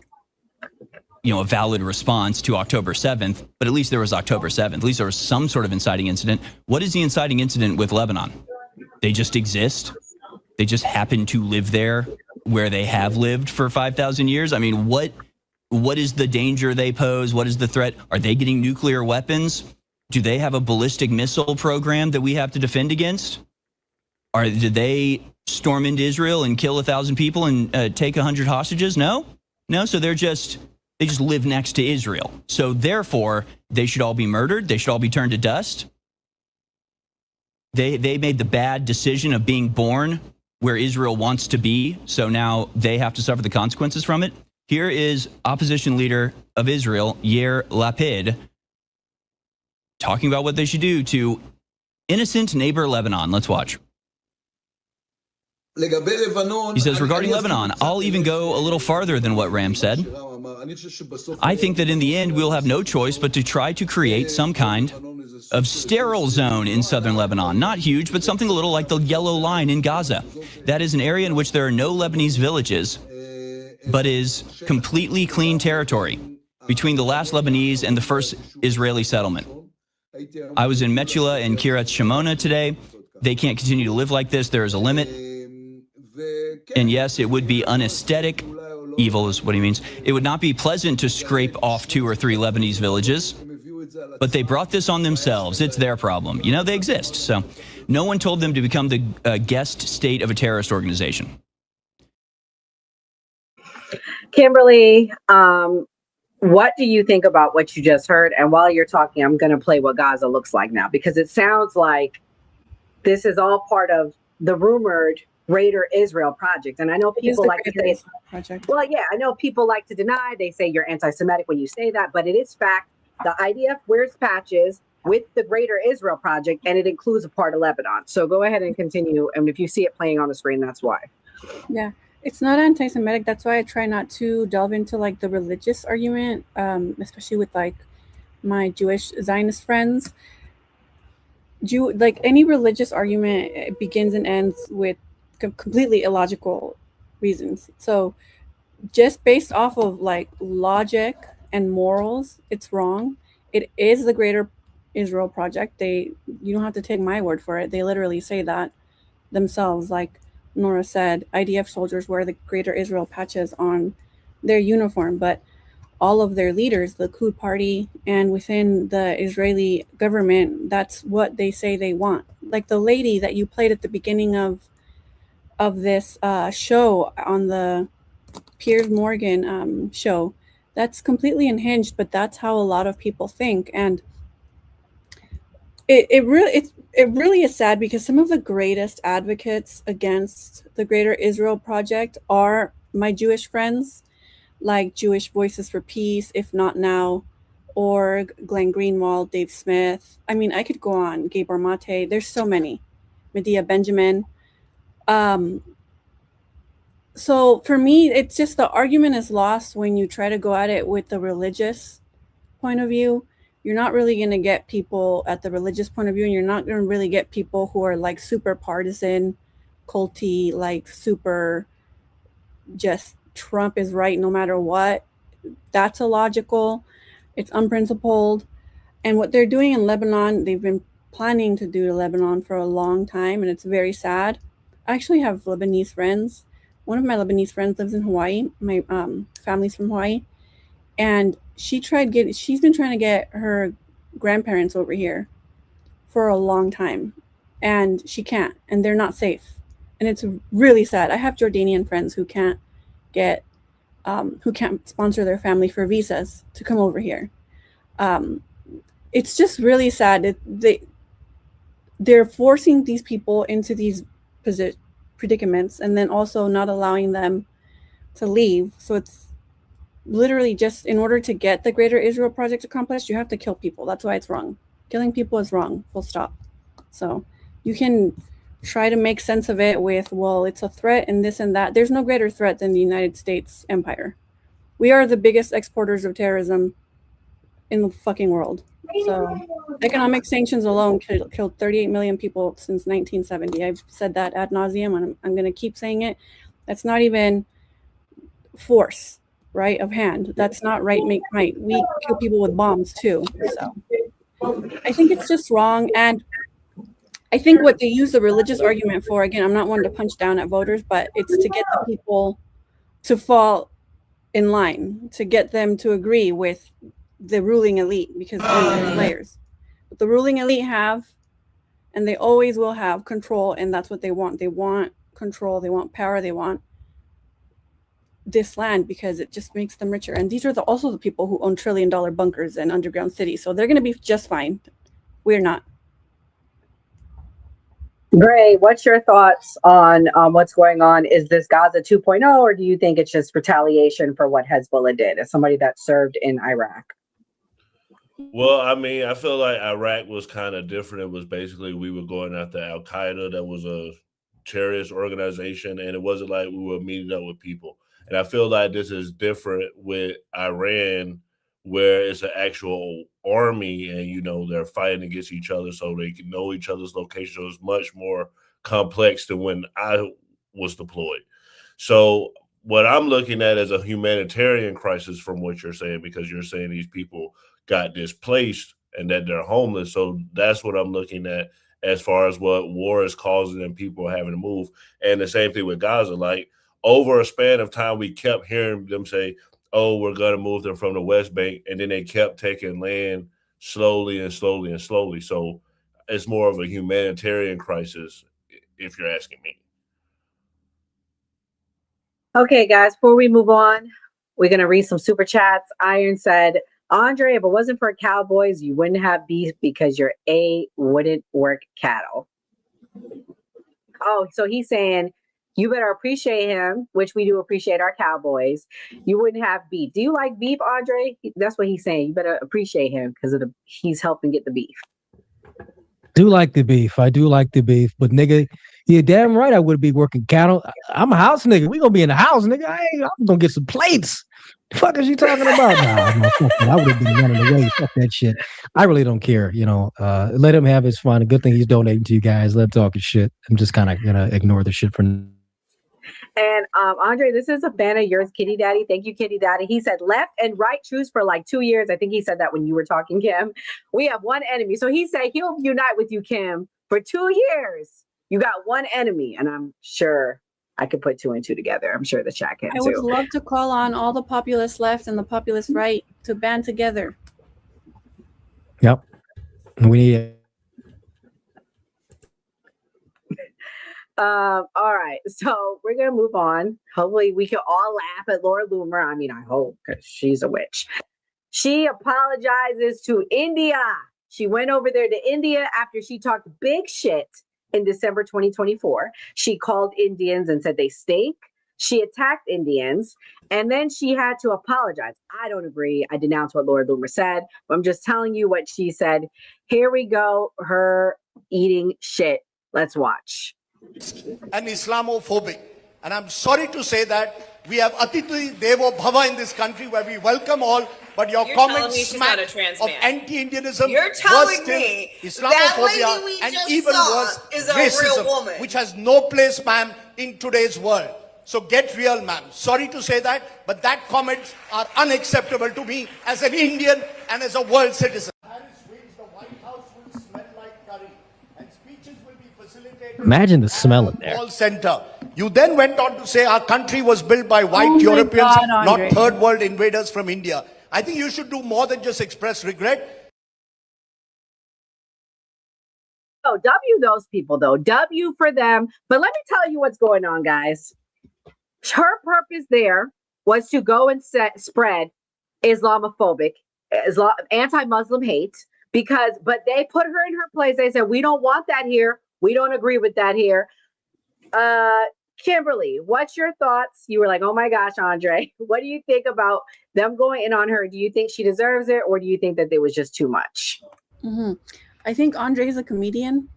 a valid response to October 7th, but at least there was October 7th. At least there was some sort of inciting incident. What is the inciting incident with Lebanon? They just exist. They just happen to live there where they have lived for 5,000 years. I mean, what is the danger they pose? What is the threat? Are they getting nuclear weapons? Do they have a ballistic missile program that we have to defend against? Or did they storm into Israel and kill 1,000 people and take 100 hostages? No. So they just live next to Israel. So therefore, they should all be murdered. They should all be turned to dust. They made the bad decision of being born where Israel wants to be. So now they have to suffer the consequences from it. Here is opposition leader of Israel, Yair Lapid, talking about what they should do to innocent neighbor Lebanon. Let's watch. He says, regarding Lebanon, I'll even go a little farther than what Ram said. I think that in the end, we'll have no choice but to try to create some kind of sterile zone in southern Lebanon. Not huge, but something a little like the yellow line in Gaza. That is an area in which there are no Lebanese villages, but is completely clean territory between the last Lebanese and the first Israeli settlement. I was in Metula and Kiryat Shimona today. They can't continue to live like this. There is a limit. And yes, it would be unaesthetic. Evil is what he means. It would not be pleasant to scrape off 2 or 3 Lebanese villages. But they brought this on themselves. It's their problem. They exist. So no one told them to become the guest state of a terrorist organization. Kimberly, what do you think about what you just heard? And while you're talking, I'm going to play what Gaza looks like now, because it sounds like this is all part of the rumored Greater Israel project. And I know people like to say, well, yeah, I know people like to deny. They say you're anti-Semitic when you say that, but it is fact. The IDF wears patches with the Greater Israel project, and it includes a part of Lebanon. So go ahead and continue. And if you see it playing on the screen, that's why. Yeah. It's not anti-Semitic. That's why I try not to delve into like the religious argument, especially with like my Jewish Zionist friends. Like any religious argument, it begins and ends with completely illogical reasons. So just based off of like logic and morals, it's wrong. It is the Greater Israel Project. You don't have to take my word for it. They literally say that themselves. Like Nora said, IDF soldiers wear the Greater Israel patches on their uniform, but all of their leaders, the Likud party and within the Israeli government, that's what they say they want. Like the lady that you played at the beginning of of this show on the Piers Morgan show. That's completely unhinged, but that's how a lot of people think. And it really is sad because some of the greatest advocates against the Greater Israel Project are my Jewish friends, like Jewish Voices for Peace, If Not Now, Org, Glenn Greenwald, Dave Smith. I mean, I could go on. Gabor Mate. There's so many. Medea Benjamin. So for me, it's just the argument is lost when you try to go at it with the religious point of view. You're not really going to get people at the religious point of view, and you're not going to really get people who are like super partisan, culty, like super just Trump is right no matter what. That's illogical. It's unprincipled. And what they're doing in Lebanon, they've been planning to do to Lebanon for a long time, and it's very sad. I actually have Lebanese friends. One of my Lebanese friends lives in Hawaii. My family's from Hawaii. And she's been trying to get her grandparents over here for a long time, and she can't, and they're not safe. And it's really sad. I have Jordanian friends who can't sponsor their family for visas to come over here. It's just really sad. They're forcing these people into these predicaments and then also not allowing them to leave. So it's literally just in order to get the Greater Israel Project accomplished, you have to kill people. That's why it's wrong. Killing people is wrong, full stop. So you can try to make sense of it with, well, it's a threat and this and that. There's no greater threat than the United States empire. We are the biggest exporters of terrorism in the fucking world. So economic sanctions alone killed 38 million people since 1970. I've said that ad nauseum, and I'm going to keep saying it. That's not even force, right, of hand. That's not right, make might. We kill people with bombs too. So I think it's just wrong. And I think what they use the religious argument for, again, I'm not one to punch down at voters, but it's to get the people to fall in line, to get them to agree with the ruling elite, because there's layers. But the ruling elite have, and they always will have, control, and that's what they want. They want control, they want power, they want this land because it just makes them richer. And these are also the people who own trillion-dollar bunkers and underground cities. So they're going to be just fine. We're not. Gray, what's your thoughts on what's going on? Is this Gaza 2.0, or do you think it's just retaliation for what Hezbollah did as somebody that served in Iraq? Well, I mean, I feel like Iraq was kind of different. It was basically we were going after Al Qaeda, that was a terrorist organization, and it wasn't like we were meeting up with people. And I feel like this is different with Iran, where it's an actual army and, you know, they're fighting against each other so they can know each other's location. So it's much more complex than when I was deployed. So what I'm looking at is a humanitarian crisis from what you're saying, because you're saying these people got displaced and that they're homeless. So that's what I'm looking at as far as what war is causing and people having to move. And the same thing with Gaza. Like, over a span of time, we kept hearing them say, oh, we're going to move them from the West Bank. And then they kept taking land slowly and slowly and slowly. So it's more of a humanitarian crisis, if you're asking me. Okay, guys, before we move on, we're going to read some super chats. Iron said, Andre, if it wasn't for cowboys, you wouldn't have beef because your A wouldn't work cattle. Oh, so he's saying you better appreciate him, which we do appreciate our cowboys. You wouldn't have beef. Do you like beef, Andre? That's what he's saying. You better appreciate him because he's helping get the beef. Do like the beef. I do like the beef. But nigga, you're damn right I would be working cattle. I'm a house nigga. We gonna be in the house, nigga. I'm gonna get some plates. The fuck is you talking about? Nah, fuck that. I would have been running away. Fuck that shit. I really don't care. You know, let him have his fun. A good thing he's donating to you guys. Let him talk his shit. I'm just kind of gonna ignore the shit for now. And Andre, this is a fan of yours, Kitty Daddy. Thank you, Kitty Daddy. He said left and right truce for like 2 years. I think he said that when you were talking, Kim. We have one enemy. So he said he'll unite with you, Kim, for 2 years. You got one enemy. And I'm sure I could put 2 and 2 together. I'm sure the chat can I too. would love to call on all the populist left and the populist right to band together. Yep. We need it. All right, so we're gonna move on. Hopefully, we can all laugh at Laura Loomer. I mean, I hope, because she's a witch. She apologizes to India. She went over there to India after she talked big shit in December 2024. She called Indians and said they stink. She attacked Indians, and then she had to apologize. I don't agree. I denounce what Laura Loomer said, but I'm just telling you what she said. Here we go, her eating shit. Let's watch. And Islamophobic. And I'm sorry to say that we have Atiti Devo Bhava in this country where we welcome all, but your comments smack of anti-Indianism, You're telling me Islamophobia, that lady we and just even saw worse, is a real racism, woman. which has no place, ma'am, in today's world. So get real, ma'am. Sorry to say that, but that comments are unacceptable to me as an Indian and as a world citizen. Imagine the smell in there. Call center. You then went on to say our country was built by white Oh my Europeans, God, not Andre. third world invaders from India. I think you should do more than just express regret. Oh, W those people, though. W for them. But let me tell you what's going on, guys. Her purpose there was to go and spread Islamophobic, anti-Muslim hate, but they put her in her place. They said, we don't want that here. We don't agree with that here. Kimberly, what's your thoughts? You were like, oh my gosh, Andre, what do you think about them going in on her? Do you think she deserves it, or do you think that it was just too much? I think Andre is a comedian.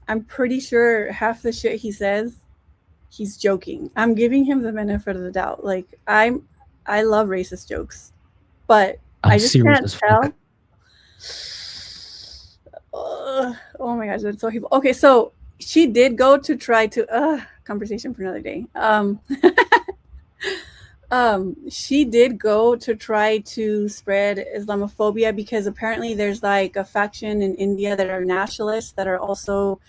I'm pretty sure half the shit he says, he's joking. I'm giving him the benefit of the doubt. Like, I love racist jokes, but I just can't tell. Oh my gosh, that's so evil. Okay, so she did go to try to conversation for another day. She did go to try to spread Islamophobia because apparently there's like a faction in India that are nationalists that are also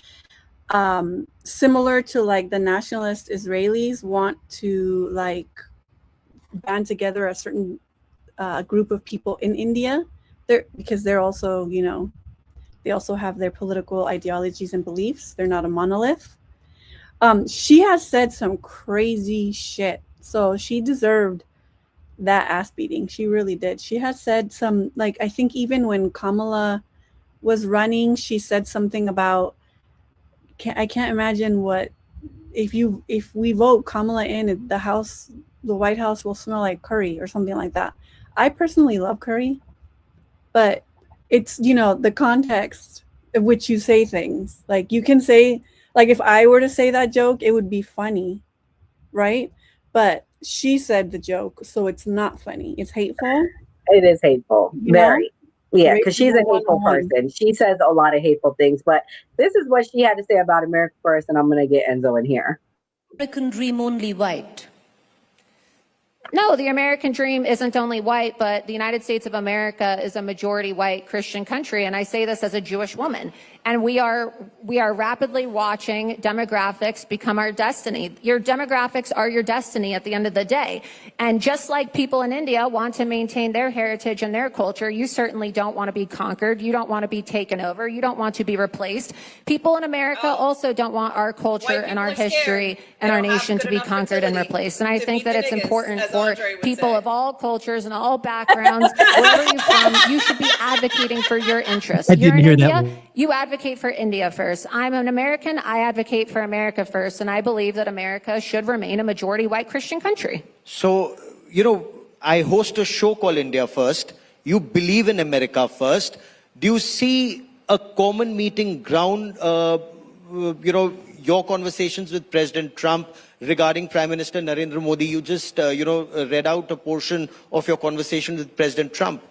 similar to like the nationalist Israelis want to like band together a certain group of people in India because they're also, you know, they also have their political ideologies and beliefs. They're not a monolith. She has said some crazy shit. So she deserved that ass beating. She really did. She has said some, like, I think even when Kamala was running, she said something about, I can't imagine what, if we vote Kamala in, the White House will smell like curry or something like that. I personally love curry, but it's, you know, the context of which you say things. Like, you can say, like, if I were to say that joke, it would be funny, right? But she said the joke, so it's not funny. It's hateful. It is hateful. Very. Yeah, because she's a hateful 101. person. She says a lot of hateful things. But this is what she had to say about America First, and I'm going to get Enzo in here. American dream only white. No, the American dream isn't only white, but the United States of America is a majority white Christian country. And I say this as a Jewish woman. And we are rapidly watching demographics become our destiny. Your demographics are your destiny at the end of the day. And just like people in India want to maintain their heritage and their culture, you certainly don't want to be conquered. You don't want to be taken over. You don't want to be replaced. People in America also don't want our culture and our history and our nation to be conquered and replaced. And I think that it's important for people of all cultures and all backgrounds, wherever you're from, you should be advocating for your interests. I didn't hear that India, one. you advocate for India first. I'm an American. I advocate for America first. And I believe that America should remain a majority white Christian country. So, you know, I host a show called India First. You believe in America first. Do you see a common meeting ground, you know, your conversations with President Trump regarding Prime Minister Narendra Modi? You just, you know, read out a portion of your conversation with President Trump.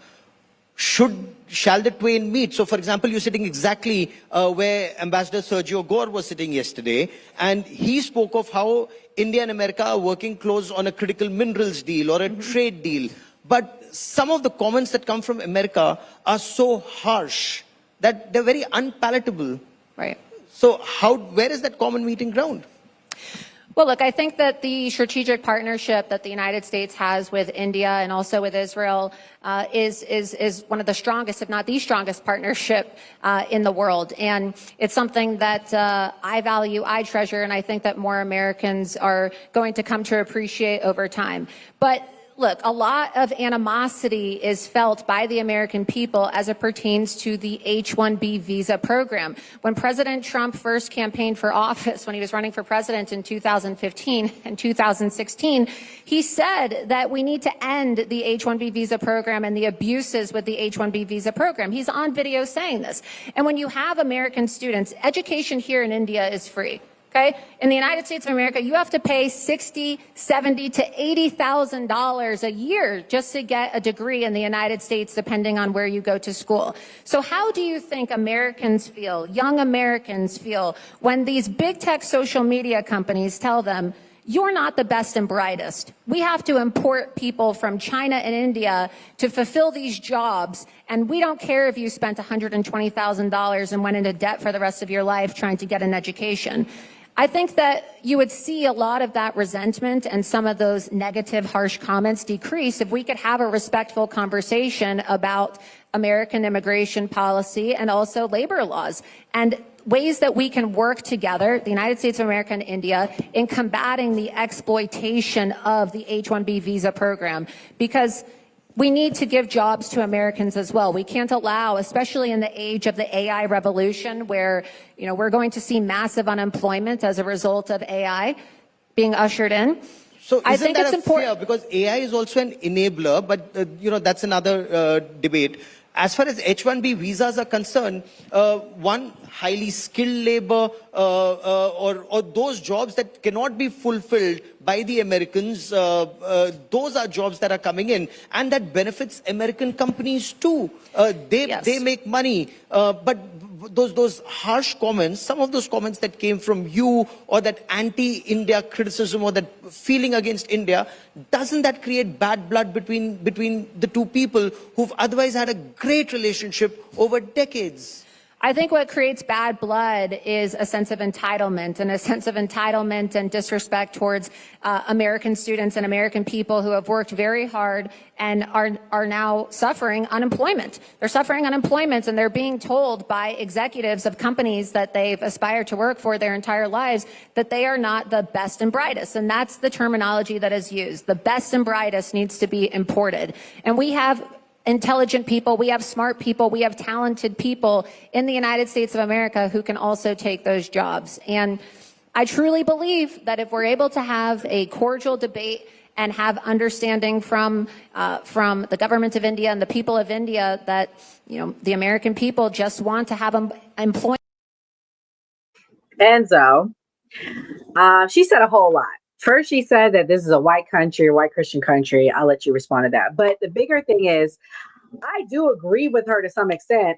Shall the twain meet? So, for example, you're sitting exactly where Ambassador Sergio Gore was sitting yesterday, and he spoke of how India and America are working close on a critical minerals deal or a trade deal. But some of the comments that come from America are so harsh that they're very unpalatable. Right. So where is that common meeting ground? Well, look, I think that the strategic partnership that the United States has with India and also with Israel is one of the strongest, if not the strongest partnership in the world. And it's something that I value, I treasure, and I think that more Americans are going to come to appreciate over time. But look, a lot of animosity is felt by the American people as it pertains to the H-1B visa program. When President Trump first campaigned for office, when he was running for president in 2015 and 2016, he said that we need to end the H-1B visa program and the abuses with the H-1B visa program. He's on video saying this. And when you have American students, education here in India is free. Okay, in the United States of America, you have to pay $60,000, $70,000 to $80,000 a year just to get a degree in the United States, depending on where you go to school. So how do you think Americans feel, young Americans feel, when these big tech social media companies tell them, you're not the best and brightest. We have to import people from China and India to fulfill these jobs, and we don't care if you spent $120,000 and went into debt for the rest of your life trying to get an education. I think that you would see a lot of that resentment and some of those negative, harsh comments decrease if we could have a respectful conversation about American immigration policy and also labor laws and ways that we can work together, the United States of America and India, in combating the exploitation of the H-1B visa program. Because we need to give jobs to Americans as well. We can't allow, especially in the age of the AI revolution, where we're going to see massive unemployment as a result of AI being ushered in. So I think it's important because AI is also an enabler, but that's another debate. As far as H-1B visas are concerned, one, highly skilled labor or those jobs that cannot be fulfilled by the Americans, those are jobs that are coming in, and that benefits American companies too. They make money, but those harsh comments, some of those comments that came from you, or that anti-India criticism or that feeling against India, doesn't that create bad blood between the two people who've otherwise had a great relationship over decades? I think what creates bad blood is a sense of entitlement and disrespect towards American students and American people who have worked very hard and are now suffering unemployment. They're suffering unemployment, and they're being told by executives of companies that they've aspired to work for their entire lives that they are not the best and brightest. And that's the terminology that is used. The best and brightest needs to be imported. And we have intelligent people, we have smart people, we have talented people in the United States of America who can also take those jobs. And I truly believe that if we're able to have a cordial debate and have understanding from the government of India and the people of India that, the American people just want to have employment. Enzo, she said a whole lot. First, she said that this is a white country, a white Christian country. I'll let you respond to that. But the bigger thing is, I do agree with her to some extent.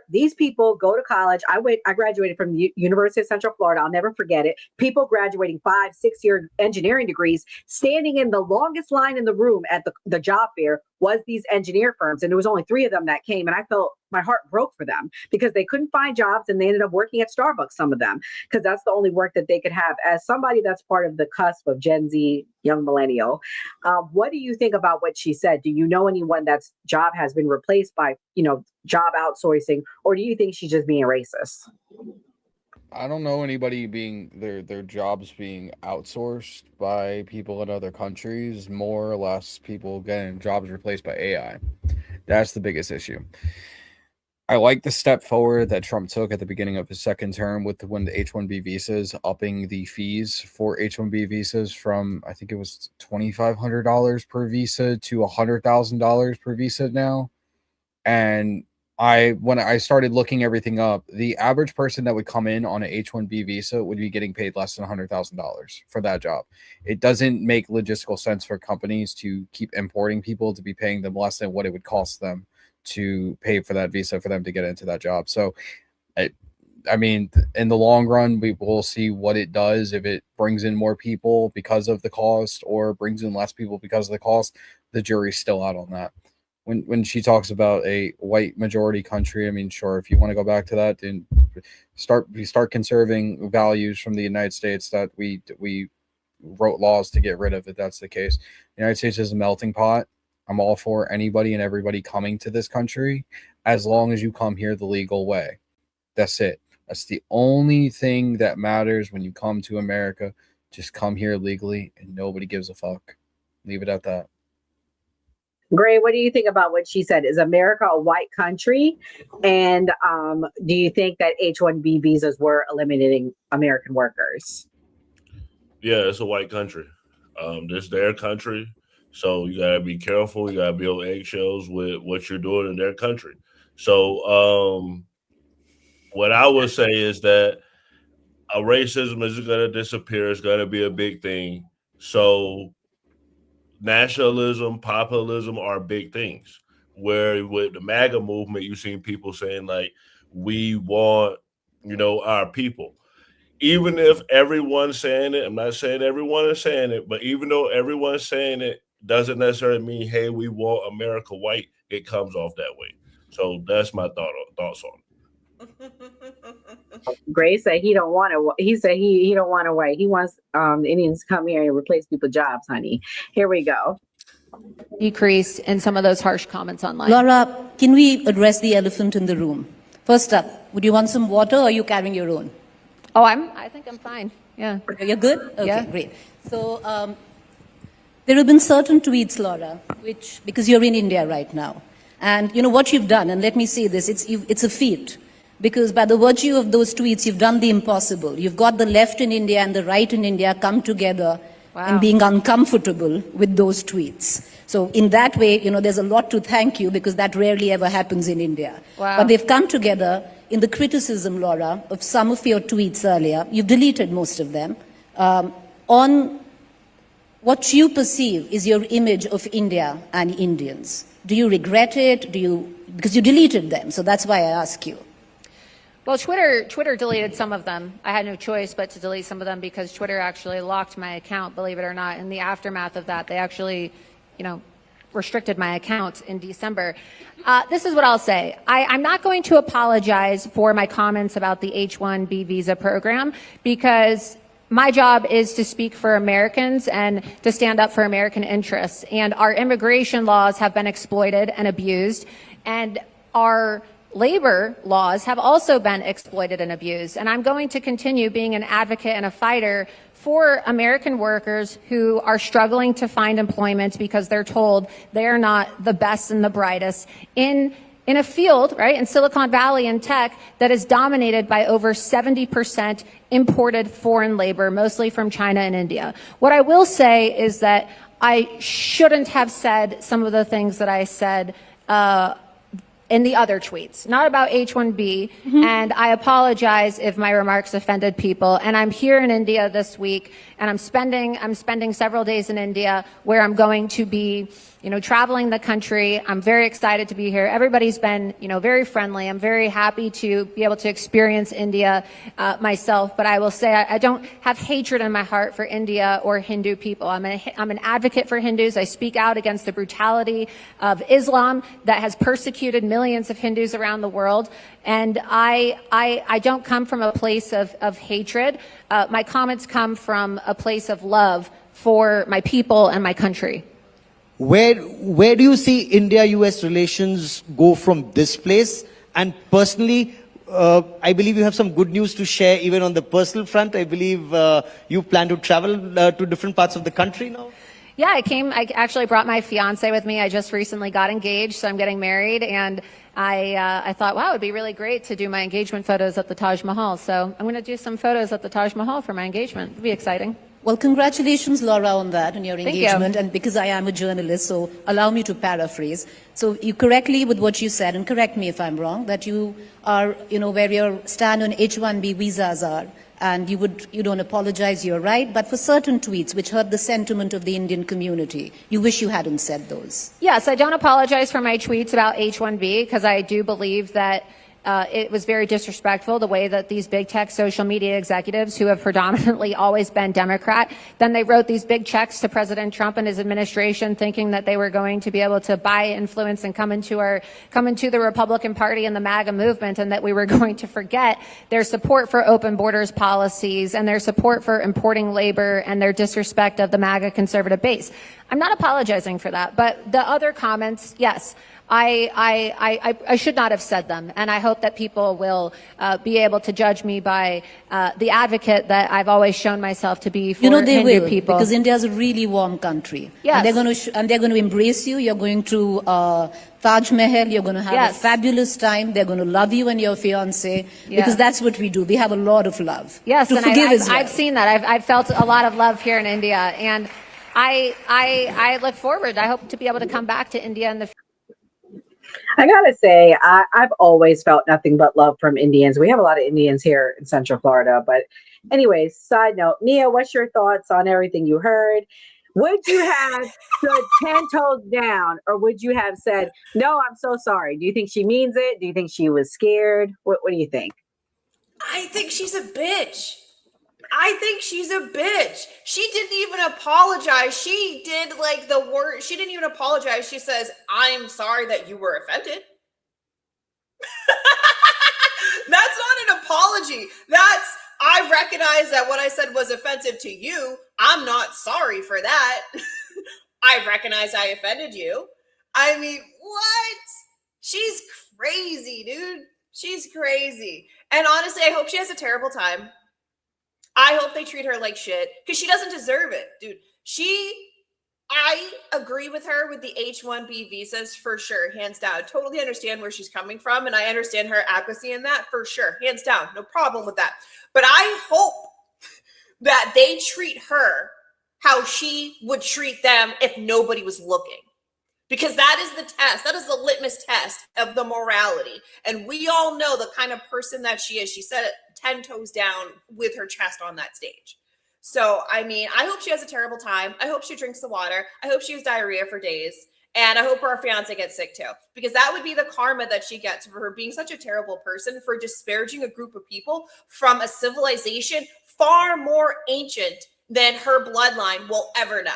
These people go to college. I graduated from the University of Central Florida. I'll never forget it. People graduating 5-6 year engineering degrees, standing in the longest line in the room at the job fair was these engineer firms. And there was only 3 of them that came. And I felt my heart broke for them because they couldn't find jobs, and they ended up working at Starbucks, some of them, because that's the only work that they could have. As somebody that's part of the cusp of Gen Z, young millennial, what do you think about what she said? Do you know anyone that's job has been replaced by, job outsourcing, or do you think she's just being racist? I don't know anybody being their jobs being outsourced by people in other countries. More or less people getting jobs replaced by AI. That's the biggest issue. I like the step forward that Trump took at the beginning of his second term with when the H-1B visas, upping the fees for H-1B visas from, I think it was $2,500 per visa to $100,000 per visa now. And when I started looking everything up, the average person that would come in on an H-1B visa would be getting paid less than $100,000 for that job. It doesn't make logistical sense for companies to keep importing people to be paying them less than what it would cost them to pay for that visa for them to get into that job. So, I mean, in the long run, we will see what it does. If it brings in more people because of the cost or brings in less people because of the cost, the jury's still out on that. when she talks about a white majority country, I mean, sure, if you want to go back to that, then start conserving values from the United States that we wrote laws to get rid of, if that's the case. The United States is a melting pot. I'm all for anybody and everybody coming to this country as long as you come here the legal way. That's it. That's the only thing that matters when you come to America. Just come here legally and nobody gives a fuck. Leave it at that. Gray, what do you think about what she said? Is America a white country? And do you think that H-1B visas were eliminating American workers? Yeah, it's a white country. This is their country. So you gotta be careful. You gotta be on eggshells with what you're doing in their country. So what I would say is that racism isn't gonna disappear. It's gonna be a big thing. So nationalism, populism are big things. Where with the MAGA movement, you've seen people saying like, we want, our people. Even if everyone's saying it, I'm not saying everyone is saying it, but even though everyone's saying it, doesn't necessarily mean, hey, we want America white. It comes off that way. So that's my thoughts on it. Gray said he don't want to. He said he don't want to white. He wants Indians to come here and replace people's jobs, honey. Here we go. Decrease in some of those harsh comments online. Laura, can we address the elephant in the room? First up, would you want some water or are you carrying your own? Oh, I think I'm fine. Yeah. You're good? Okay, yeah. Great. So there have been certain tweets, Laura, which, because you're in India right now, and you know what you've done, and let me say this, it's a feat. Because by the virtue of those tweets, you've done the impossible. You've got the left in India and the right in India come together and being uncomfortable with those tweets. So in that way, there's a lot to thank you because that rarely ever happens in India. Wow. But they've come together in the criticism, Laura, of some of your tweets earlier. You've deleted most of them. On what you perceive is your image of India and Indians. Do you regret it? Because you deleted them. So that's why I ask you. Well, Twitter deleted some of them. I had no choice but to delete some of them because Twitter actually locked my account, believe it or not. In the aftermath of that, they actually, restricted my account in December. This is what I'll say. I'm not going to apologize for my comments about the H-1B visa program because my job is to speak for Americans and to stand up for American interests. And our immigration laws have been exploited and abused, and our labor laws have also been exploited and abused. And I'm going to continue being an advocate and a fighter for American workers who are struggling to find employment because they're told they're not the best and the brightest in a field, right, in Silicon Valley and tech that is dominated by over 70% imported foreign labor, mostly from China and India. What I will say is that I shouldn't have said some of the things that I said in the other tweets, not about H-1B, and I apologize if my remarks offended people. And I'm here in India this week, and I'm spending several days in India where I'm going to be, traveling the country. I'm very excited to be here. Everybody's been, very friendly. I'm very happy to be able to experience India myself. But I will say I don't have hatred in my heart for India or Hindu people. I'm an advocate for Hindus. I speak out against the brutality of Islam that has persecuted millions of Hindus around the world. And I don't come from a place of hatred. My comments come from a place of love for my people and my country. Where do you see India-US relations go from this place? And personally, I believe you have some good news to share even on the personal front. I believe you plan to travel to different parts of the country now. Yeah, I actually brought my fiance with me. I just recently got engaged, so I'm getting married. And I thought, wow, it would be really great to do my engagement photos at the Taj Mahal. So I'm going to do some photos at the Taj Mahal for my engagement. It'll be exciting. Well, congratulations, Laura, on that, on your engagement. You. And because I am a journalist, so allow me to paraphrase. So you correctly, with what you said, and correct me if I'm wrong, that you are, where your stand on H-1B visas are, and you don't apologize, you're right, but for certain tweets which hurt the sentiment of the Indian community, you wish you hadn't said those. Yes, I don't apologize for my tweets about H-1B because I do believe that it was very disrespectful the way that these big tech social media executives who have predominantly always been Democrat, then they wrote these big checks to President Trump and his administration thinking that they were going to be able to buy influence and come into the Republican Party and the MAGA movement, and that we were going to forget their support for open borders policies and their support for importing labor and their disrespect of the MAGA conservative base. I'm not apologizing for that, but the other comments, yes, I should not have said them, and I hope that people will be able to judge me by the advocate that I've always shown myself to be for they Hindu will, people. because India is a really warm country. Yes. And they're going to embrace you. You're going to Taj Mahal. You're going to have a fabulous time. They're going to love you and your fiance, because that's what we do. We have a lot of love. Yes, to and forgive as well. I've seen that. I've felt a lot of love here in India, and I look forward. I hope to be able to come back to India in the future. I gotta say, I've always felt nothing but love from Indians. We have a lot of Indians here in Central Florida. But anyways, side note, Mia, what's your thoughts on everything you heard? Would you have stood 10 toes down, or would you have said, no, I'm so sorry? Do you think she means it? Do you think she was scared? What do you think? I think she's a bitch. I think she's a bitch. She didn't even apologize. She did like the word. She didn't even apologize. She says, I'm sorry that you were offended. That's not an apology. I recognize that what I said was offensive to you. I'm not sorry for that. I recognize I offended you. I mean, what? She's crazy, dude. She's crazy. And honestly, I hope she has a terrible time. I hope they treat her like shit, because she doesn't deserve it, dude. I agree with her with the H-1B visas for sure, hands down. Totally understand where she's coming from, and I understand her accuracy in that for sure, hands down. No problem with that. But I hope that they treat her how she would treat them if nobody was looking. Because that is the test. That is the litmus test of the morality. And we all know the kind of person that she is. She said it 10 toes down with her chest on that stage. So, I mean, I hope she has a terrible time. I hope she drinks the water. I hope she has diarrhea for days. And I hope her fiance gets sick too. Because that would be the karma that she gets for her being such a terrible person, for disparaging a group of people from a civilization far more ancient than her bloodline will ever know.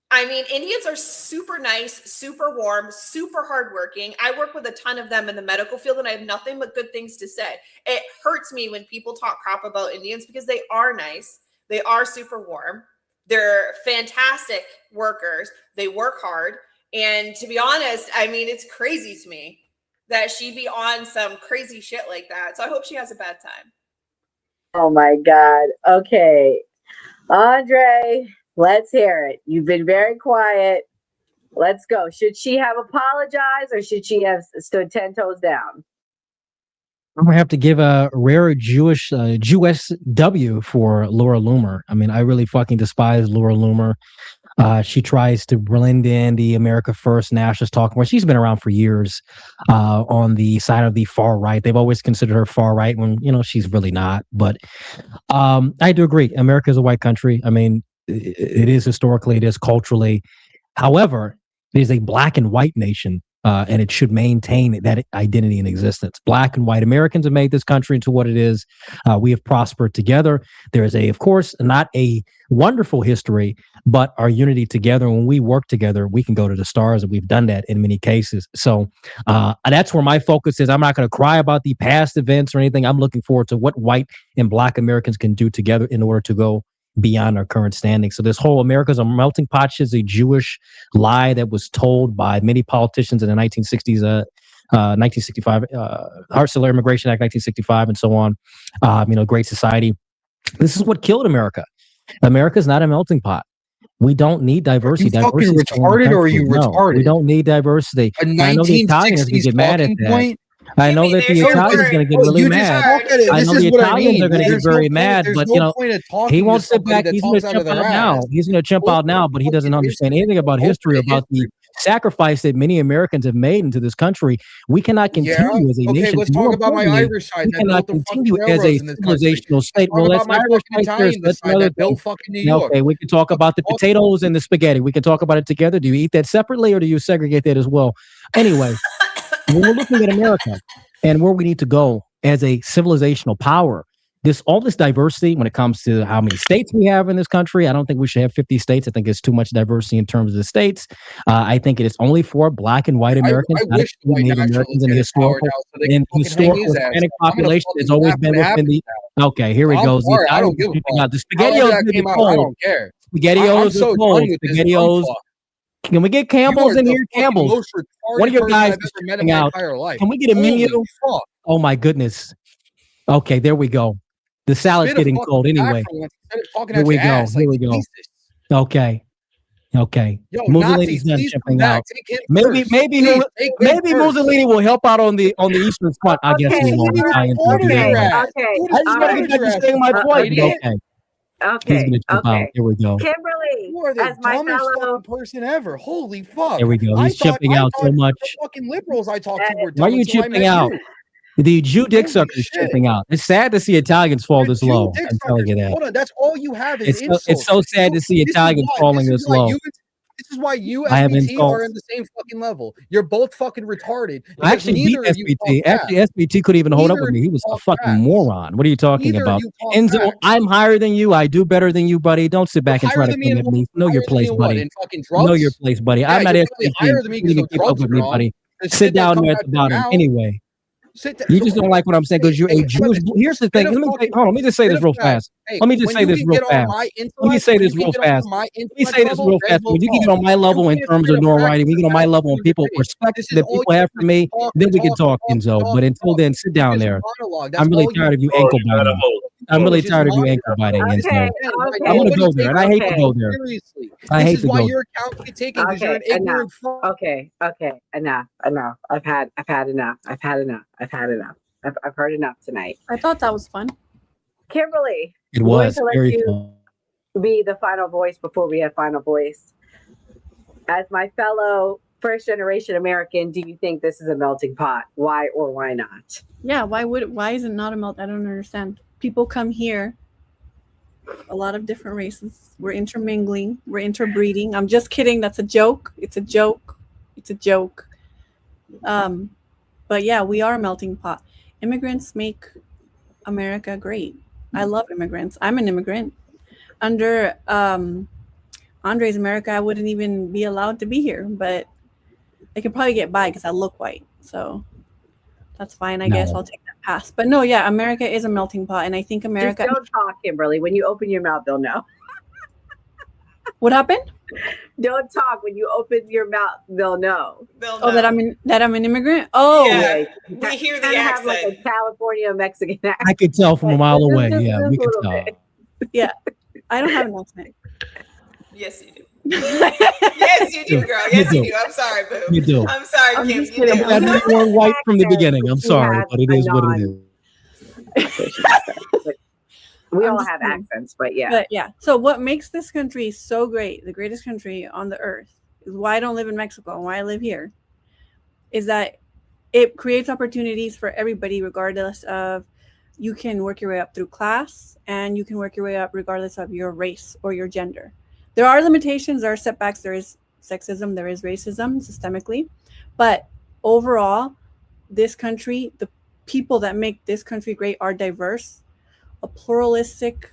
I mean, Indians are super nice, super warm, super hardworking. I work with a ton of them in the medical field, and I have nothing but good things to say. It hurts me when people talk crap about Indians, because they are nice. They are super warm. They're fantastic workers. They work hard. And to be honest, I mean, it's crazy to me that she'd be on some crazy shit like that. So I hope she has a bad time. Oh my God. Okay. Andre, let's hear it. You've been very quiet. Let's go. Should she have apologized, or should she have stood 10 toes down? I'm gonna have to give a rare Jewish W for Laura Loomer. I mean, I really fucking despise Laura Loomer. She tries to blend in the America First nationalist talking, where she's been around for years on the side of the far right. They've always considered her far right when, you know, she's really not. But I do agree. America is a white country. I mean, it is historically, it is culturally. However, it is a black and white nation. And it should maintain that identity and existence. Black and white Americans have made this country into what it is. We have prospered together. There is of course, not a wonderful history, but our unity together. When we work together, we can go to the stars, and we've done that in many cases. So that's where my focus is. I'm not going to cry about the past events or anything. I'm looking forward to what white and black Americans can do together in order to go beyond our current standing. So this whole America's a melting pot is a Jewish lie that was told by many politicians in the 1960s, 1965, Hart-Celler Immigration Act, 1965, and so on. Great Society. This is what killed America. America's not a melting pot. We don't need diversity. Are you fucking retarded, or are you retarded? We don't need diversity. I know the Italians are going to get mad at that. I know that the Italians are going to get really mad. I know the Italians are going to get very mad, but he won't sit back. He's going to jump out now. He's going to jump out now, but he doesn't understand anything about history, about the sacrifice that many Americans have made into this country. We cannot continue as a nation. Let's talk about my Irish side. We cannot continue as a civilizational state. Well, let's Irish Italians. That's another thing. Okay, we can talk about the potatoes and the spaghetti. We can talk about it together. Do you eat that separately, or do you segregate that as well? Anyway. When we're looking at America, and where we need to go as a civilizational power. All this diversity when it comes to how many states we have in this country. I don't think we should have 50 states. I think it's too much diversity in terms of the states. I think it is only for Black and white Americans, I wish the white Native Americans, and the historical Hispanic population has always been within the. Okay, here he goes. I don't give a fuck. The SpaghettiOs came out, I don't care. SpaghettiOs are cold. SpaghettiOs. Can we get Campbell's in here? Campbell's. One of your guys is shipping out. Can we get a menu? Oh my goodness. Okay, there we go. The salad's getting cold anyway. Here we go. Here we go. Okay. Okay. Mussolini's done shipping out. Maybe Mussolini will help out on the Eastern Front. I guess he won't. I just want to get back to saying my point. Okay. Okay. Here we go. Kimberly, you are the dumbest fucking person ever. Holy fuck. Here we go. He's shipping out so much. The fucking liberals I talked to were dumb. Why are you shipping out? The Jew dick sucker is shipping out. It's sad to see Italians fall this low. I'm telling you that. Hold on, that's all you have is insults. It's so sad to see Italians falling this low. This is why you and SBT are in the same fucking level. You're both fucking retarded. I actually beat SBT. Actually, SBT couldn't even hold up with me. He was a fucking moron. What are you talking about? Enzo, I'm higher than you. I do better than you, buddy. Don't sit back and try to come at me. Know your place, buddy. Know your place, buddy. I'm not SBT. You can keep up with me, buddy. Sit down there at the bottom. Anyway. You just don't like what I'm saying because you're a Jewish. Here's the thing. Let me just say this real fast. Let me just say this real fast. Let me say this real fast. Let me say this real fast. When you can get on my level in terms of notoriety, we get on my level and people respect that people have for me, then we can talk, Enzo. But until then, sit down there. I'm really tired of you ankle biting. I'm really tired of you ankle biting, Enzo. I want to go there, and I hate to go there. I hate to go. Your account get taken because you're an ignorant fuck. Okay. Enough. I've had enough. I've heard enough tonight. I thought that was fun. Kimberly, it was very fun. Be the final voice before we have final voice. As my fellow first generation American, do you think this is a melting pot? Why or why not? Yeah, why is it not a melt? I don't understand. People come here, a lot of different races. We're intermingling, we're interbreeding. I'm just kidding. That's a joke. It's a joke. But yeah, we are a melting pot. Immigrants make America great. I love immigrants. I'm an immigrant. Under Andre's America, I wouldn't even be allowed to be here, but I could probably get by because I look white. So that's fine. I guess I'll take that pass. But no, yeah, America is a melting pot. And I think America... Just don't talk, Kimberly. When you open your mouth, they'll know. What happened? Don't talk. When you open your mouth, they'll know. Oh, that I'm an immigrant? Oh. Yeah, we hear the accent. Have like a California Mexican accent. I could tell from a mile away. Yeah, we could tell. Yeah, I don't have an accent. Yes, you do. Yes, you do, girl. Yes, you do. I'm sorry, boo. You do. I'm sorry, Kim. You do. You weren't white from the beginning. I'm sorry, but it is what it is. We all have accents, but yeah. But yeah. So what makes this country so great, the greatest country on the earth, is why I don't live in Mexico and why I live here, is that it creates opportunities for everybody, regardless of, you can work your way up through class and you can work your way up regardless of your race or your gender. There are limitations, there are setbacks, there is sexism, there is racism systemically, but overall, this country, the people that make this country great are diverse, a pluralistic,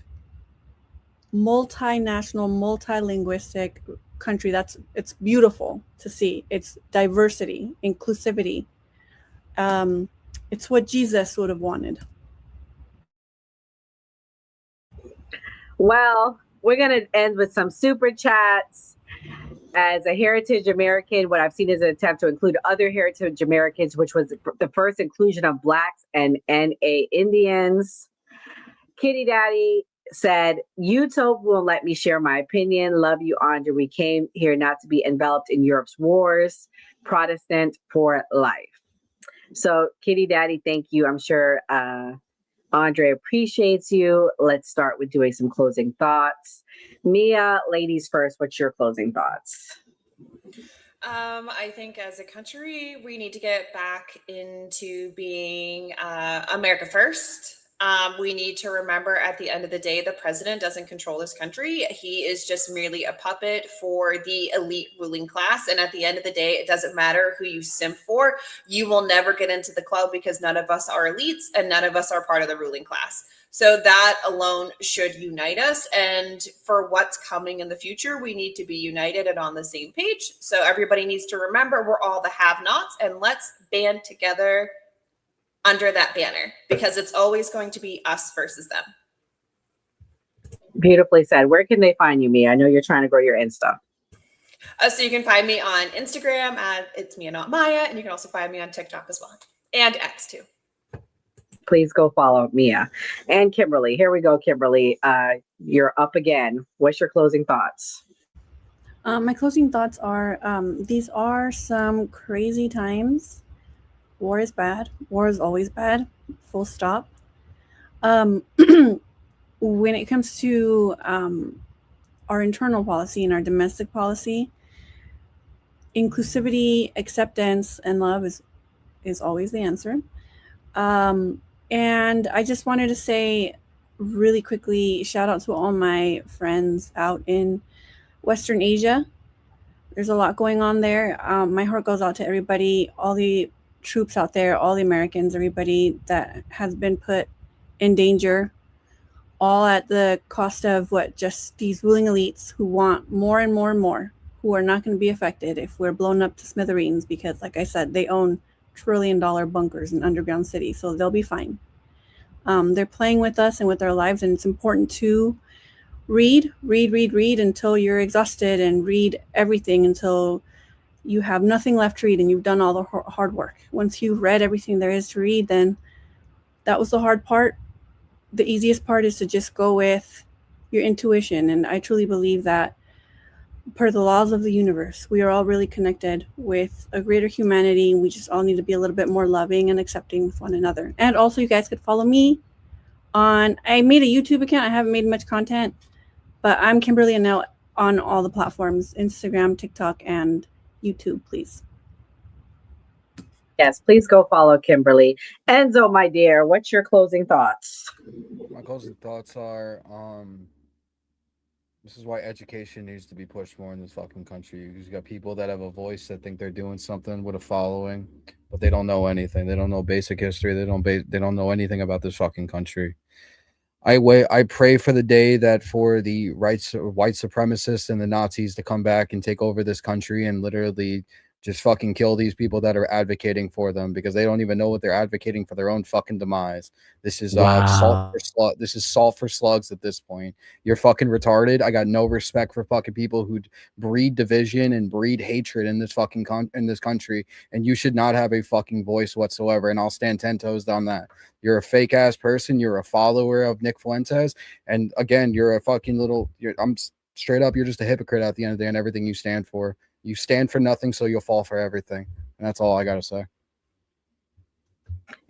multinational, multilinguistic country. It's beautiful to see. It's diversity, inclusivity. It's what Jesus would have wanted. Well, we're going to end with some super chats. As a Heritage American, what I've seen is an attempt to include other Heritage Americans, which was the first inclusion of Blacks and NA Indians. Kitty Daddy said, YouTube won't let me share my opinion. Love you, Andre. We came here not to be enveloped in Europe's wars. Protestant for life. So, Kitty Daddy, thank you. I'm sure Andre appreciates you. Let's start with doing some closing thoughts. Mia, ladies first, what's your closing thoughts? I think as a country, we need to get back into being America first. We need to remember at the end of the day, the president doesn't control this country. He is just merely a puppet for the elite ruling class. And at the end of the day, it doesn't matter who you simp for. You will never get into the club because none of us are elites and none of us are part of the ruling class. So that alone should unite us. And for what's coming in the future, we need to be united and on the same page. So everybody needs to remember we're all the have-nots, and let's band together under that banner, because it's always going to be us versus them. Beautifully said. Where can they find you, Mia? I know you're trying to grow your Insta. So you can find me on Instagram at It's Mia Not Maya, and you can also find me on TikTok as well, and X too. Please go follow Mia. And Kimberly, here we go, Kimberly. You're up again. What's your closing thoughts? My closing thoughts are, these are some crazy times. War is bad. War is always bad. Full stop. When it comes to our internal policy and our domestic policy, inclusivity, acceptance, and love is always the answer. And I just wanted to say really quickly, shout out to all my friends out in Western Asia. There's a lot going on there. My heart goes out to everybody, all the troops out there, all the Americans, everybody that has been put in danger, all at the cost of just these ruling elites who want more and more and more, who are not going to be affected if we're blown up to smithereens, because like I said, they own trillion-dollar bunkers in underground cities, so they'll be fine. They're playing with us and with our lives, and it's important to read until you're exhausted, and read everything until you have nothing left to read and you've done all the hard work. Once you've read everything there is to read, then that was the hard part. The easiest part is to just go with your intuition. And I truly believe that per the laws of the universe, we are all really connected with a greater humanity. We just all need to be a little bit more loving and accepting with one another. And also, you guys could follow me I made a YouTube account. I haven't made much content, but I'm Kimberly Annell on all the platforms, Instagram, TikTok, and YouTube, please. Yes, please go follow Kimberly. Enzo, my dear, what's your closing thoughts? My closing thoughts are, this is why education needs to be pushed more in this fucking country. You got people that have a voice that think they're doing something with a following, but they don't know anything. They don't know basic history. They don't know anything about this fucking country. I pray for the day that for the white supremacists and the Nazis to come back and take over this country and literally just fucking kill these people that are advocating for them, because they don't even know what they're advocating for their own fucking demise. This is This is salt for slugs at this point. You're fucking retarded. I got no respect for fucking people who breed division and breed hatred in this fucking in this country, and you should not have a fucking voice whatsoever. And I'll stand 10 toes down that. You're a fake ass person. You're a follower of Nick Fuentes, and again, you're a fucking little. I'm straight up. You're just a hypocrite at the end of the day, and everything you stand for. You stand for nothing, so you'll fall for everything. And that's all I got to say.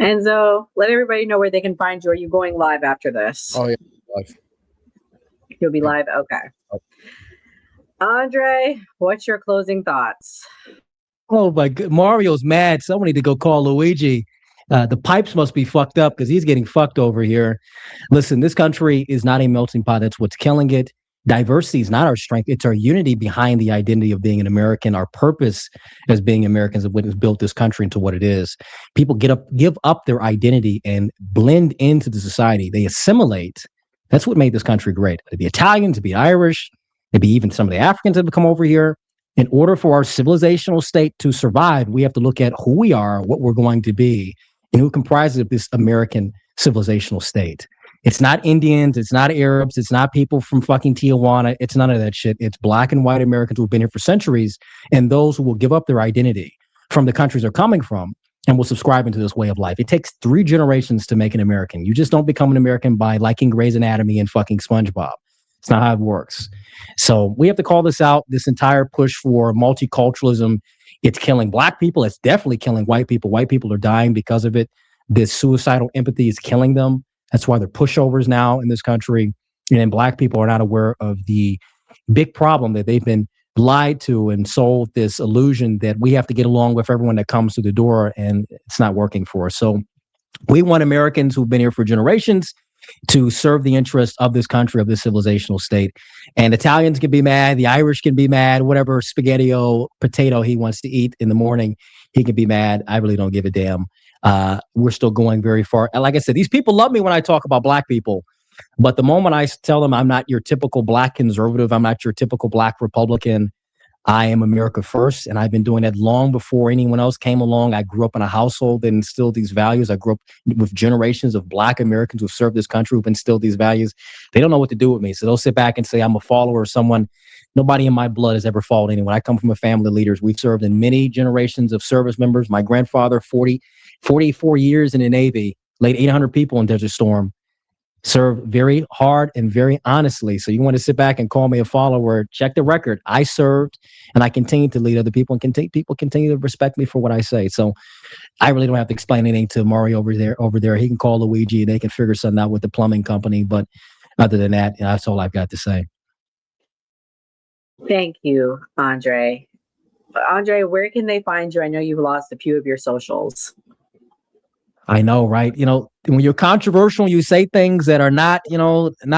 Enzo, let everybody know where they can find you. Are you going live after this? Oh, yeah, live. You'll be live? Okay. Andre, what's your closing thoughts? Oh, my God. Mario's mad. Someone need to go call Luigi. The pipes must be fucked up because he's getting fucked over here. Listen, this country is not a melting pot. That's what's killing it. Diversity is not our strength. It's our unity behind the identity of being an American. Our purpose as being Americans is what has built this country into what it is. People give up their identity and blend into the society. They assimilate. That's what made this country great. To be Italian, to be Irish, maybe even some of the Africans that have come over here. In order for our civilizational state to survive, we have to look at who we are, what we're going to be, and who comprises of this American civilizational state. It's not Indians. It's not Arabs. It's not people from fucking Tijuana. It's none of that shit. It's black and white Americans who've been here for centuries, and those who will give up their identity from the countries they're coming from and will subscribe into this way of life. It takes 3 generations to make an American. You just don't become an American by liking Grey's Anatomy and fucking SpongeBob. It's not how it works. So we have to call this out, this entire push for multiculturalism. It's killing black people. It's definitely killing white people. White people are dying because of it. This suicidal empathy is killing them. That's why they're pushovers now in this country. And black people are not aware of the big problem that they've been lied to and sold this illusion that we have to get along with everyone that comes to the door, and it's not working for us. So We want Americans who've been here for generations to serve the interests of this country, of this civilizational state. And Italians can be mad, the Irish can be mad, whatever spaghetti-o potato he wants to eat in the morning, he can be mad. I really don't give a damn. We're still going very far. And like I said, these people love me when I talk about black people. But the moment I tell them I'm not your typical black conservative, I'm not your typical black Republican, I am America first, and I've been doing that long before anyone else came along. I grew up in a household that instilled these values. I grew up with generations of black Americans who've served this country, who've instilled these values. They don't know what to do with me, so they'll sit back and say I'm a follower of someone. Nobody in my blood has ever followed anyone. I come from a family of leaders. We've served in many generations of service members. My grandfather, 44 years in the Navy, laid 800 people in Desert Storm. Served very hard and very honestly. So you want to sit back and call me a follower, check the record. I served and I continue to lead other people, and people continue to respect me for what I say. So I really don't have to explain anything to Mario over there. He can call Luigi and they can figure something out with the plumbing company. But other than that, that's all I've got to say. Thank you, Andre. Andre, where can they find you? I know you've lost a few of your socials. I know, right? When you're controversial, you say things that are not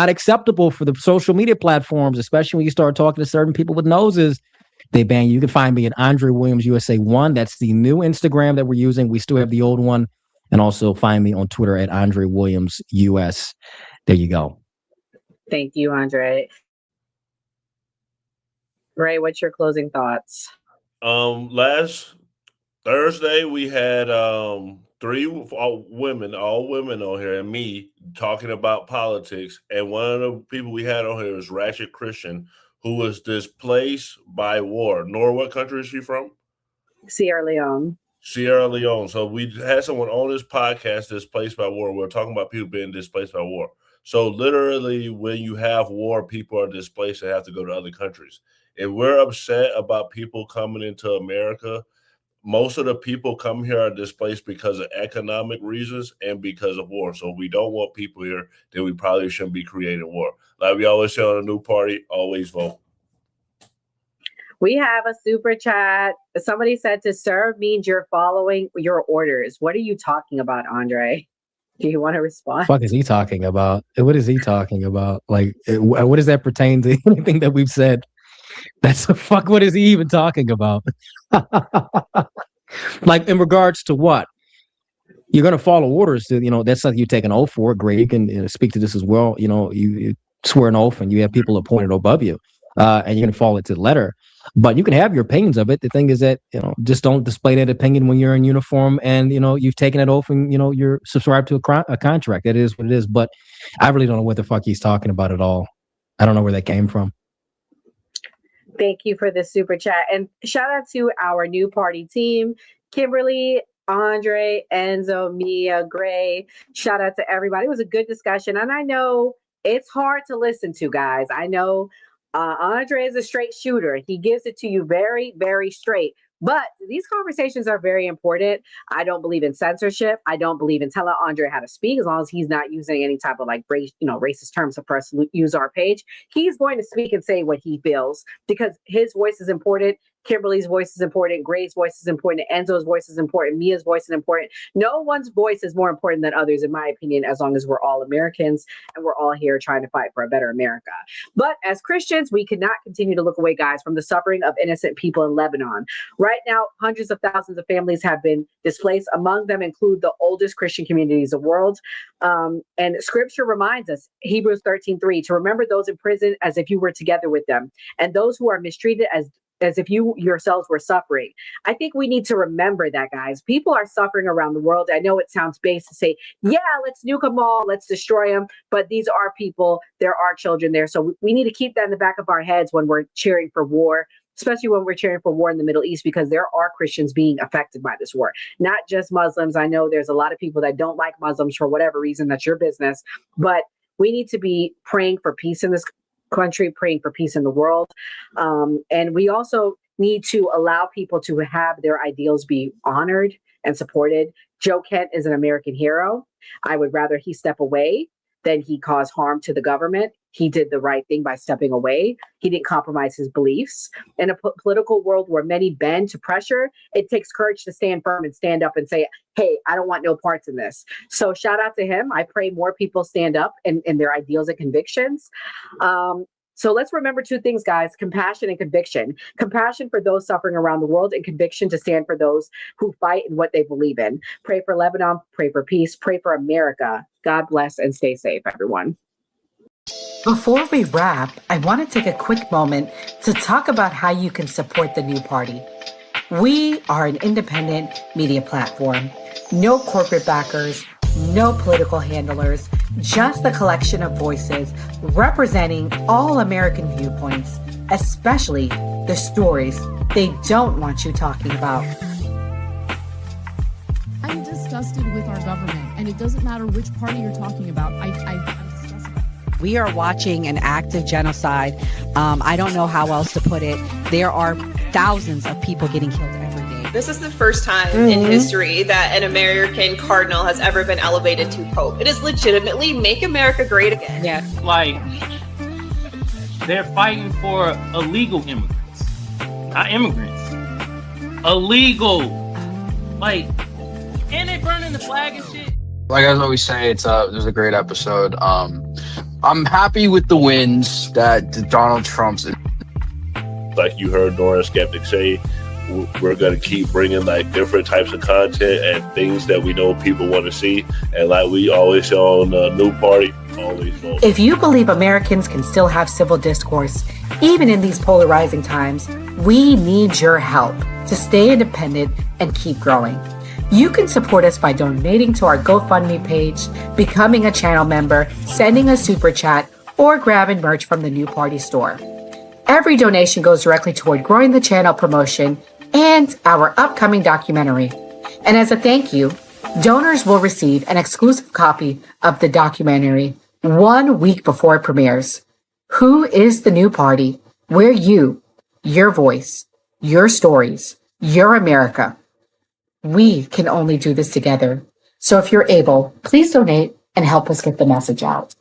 acceptable for the social media platforms, especially when you start talking to certain people with noses, they ban you. You can find me at Andre Williams USA 1. That's the new Instagram that we're using. We still have the old one. And also find me on Twitter at Andre Williams US. There you go. Thank you, Andre. Ray, what's your closing thoughts? Last Thursday we had all women on here and me talking about politics, and one of the people we had on here is Ratchet Christian, who was displaced by war. Nora, what country is she from? Sierra Leone. So we had someone on this podcast displaced by war. We're talking about people being displaced by war. So literally when you have war, people are displaced and have to go to other countries. If we're upset about people coming into America, most of the people come here are displaced because of economic reasons and because of war. So we don't want people here, then we probably shouldn't be creating war. Like we always say on a new party, always vote. We have a super chat. Somebody said to serve means you're following your orders. What are you talking about, Andre? Do you want to respond? What the fuck is he talking about? What is he talking about? Like, what does that pertain to anything that we've said? That's the fuck. What is he even talking about? Like, in regards to what? You're going to follow orders. That's something you take an oath for. Great. You can speak to this as well. You swear an oath and you have people appointed above you, and you're going to follow it to the letter. But you can have your opinions of it. The thing is that, just don't display that opinion when you're in uniform and, you've taken an oath and, you're subscribed to a contract. That is what it is. But I really don't know what the fuck he's talking about at all. I don't know where that came from. Thank you for the super chat. And shout out to our new party team, Kimberly, Andre, Enzo, Mia, Gray. Shout out to everybody. It was a good discussion. And I know it's hard to listen to, guys. I know Andre is a straight shooter. He gives it to you very, very straight. But these conversations are very important. I don't believe in censorship. I don't believe in telling Andre how to speak, as long as he's not using any type of racist terms for us to use our page. He's going to speak and say what he feels because his voice is important. Kimberly's voice is important. Gray's voice is important. Enzo's voice is important. Mia's voice is important. No one's voice is more important than others, in my opinion, as long as we're all Americans and we're all here trying to fight for a better America. But as Christians, we cannot continue to look away, guys, from the suffering of innocent people in Lebanon. Right now, hundreds of thousands of families have been displaced. Among them include the oldest Christian communities of the world. And scripture reminds us, Hebrews 13:3, to remember those in prison as if you were together with them, and those who are mistreated as if you yourselves were suffering. I think we need to remember that, guys. People are suffering around the world. I know it sounds base to say, yeah, let's nuke them all, let's destroy them. But these are people, there are children there. So we need to keep that in the back of our heads when we're cheering for war, especially when we're cheering for war in the Middle East, because there are Christians being affected by this war, not just Muslims. I know there's a lot of people that don't like Muslims for whatever reason. That's your business. But we need to be praying for peace in this country, praying for peace in the world. And we also need to allow people to have their ideals be honored and supported. Joe Kent is an American hero. I would rather he step away than he cause harm to the government. he did the right thing by stepping away. He didn't compromise his beliefs. In a political world where many bend to pressure, it takes courage to stand firm and stand up and say, hey, I don't want no parts in this. So shout out to him. I pray more people stand up in their ideals and convictions. So let's remember two things, guys: compassion and conviction. Compassion for those suffering around the world, and conviction to stand for those who fight in what they believe in. Pray for Lebanon, pray for peace, pray for America. God bless and stay safe, everyone. Before we wrap, I want to take a quick moment to talk about how you can support the new party. We are an independent media platform. No corporate backers, no political handlers, just a collection of voices representing all American viewpoints, especially the stories they don't want you talking about. I'm disgusted with our government, and it doesn't matter which party you're talking about. I'm disgusted. We are watching an active genocide. I don't know how else to put it. There are thousands of people getting killed every day. This is the first time in history that an American cardinal has ever been elevated to pope. It is legitimately make America great again. Yeah. Like, they're fighting for illegal immigrants, not immigrants. Illegal. Like, and they burning the flag and shit. Like I always say, it was a great episode. I'm happy with the wins that Donald Trump's. Like you heard Nora Skeptic say, we're going to keep bringing like different types of content and things that we know people want to see. And like we always say on the New Party, always vote. If you believe Americans can still have civil discourse, even in these polarizing times, we need your help to stay independent and keep growing. You can support us by donating to our GoFundMe page, becoming a channel member, sending a super chat, or grabbing merch from the New Party store. Every donation goes directly toward growing the channel promotion and our upcoming documentary. And as a thank you, donors will receive an exclusive copy of the documentary 1 week before it premieres. Who is the New Party? We're you, your voice, your stories, your America. We can only do this together. So if you're able, please donate and help us get the message out.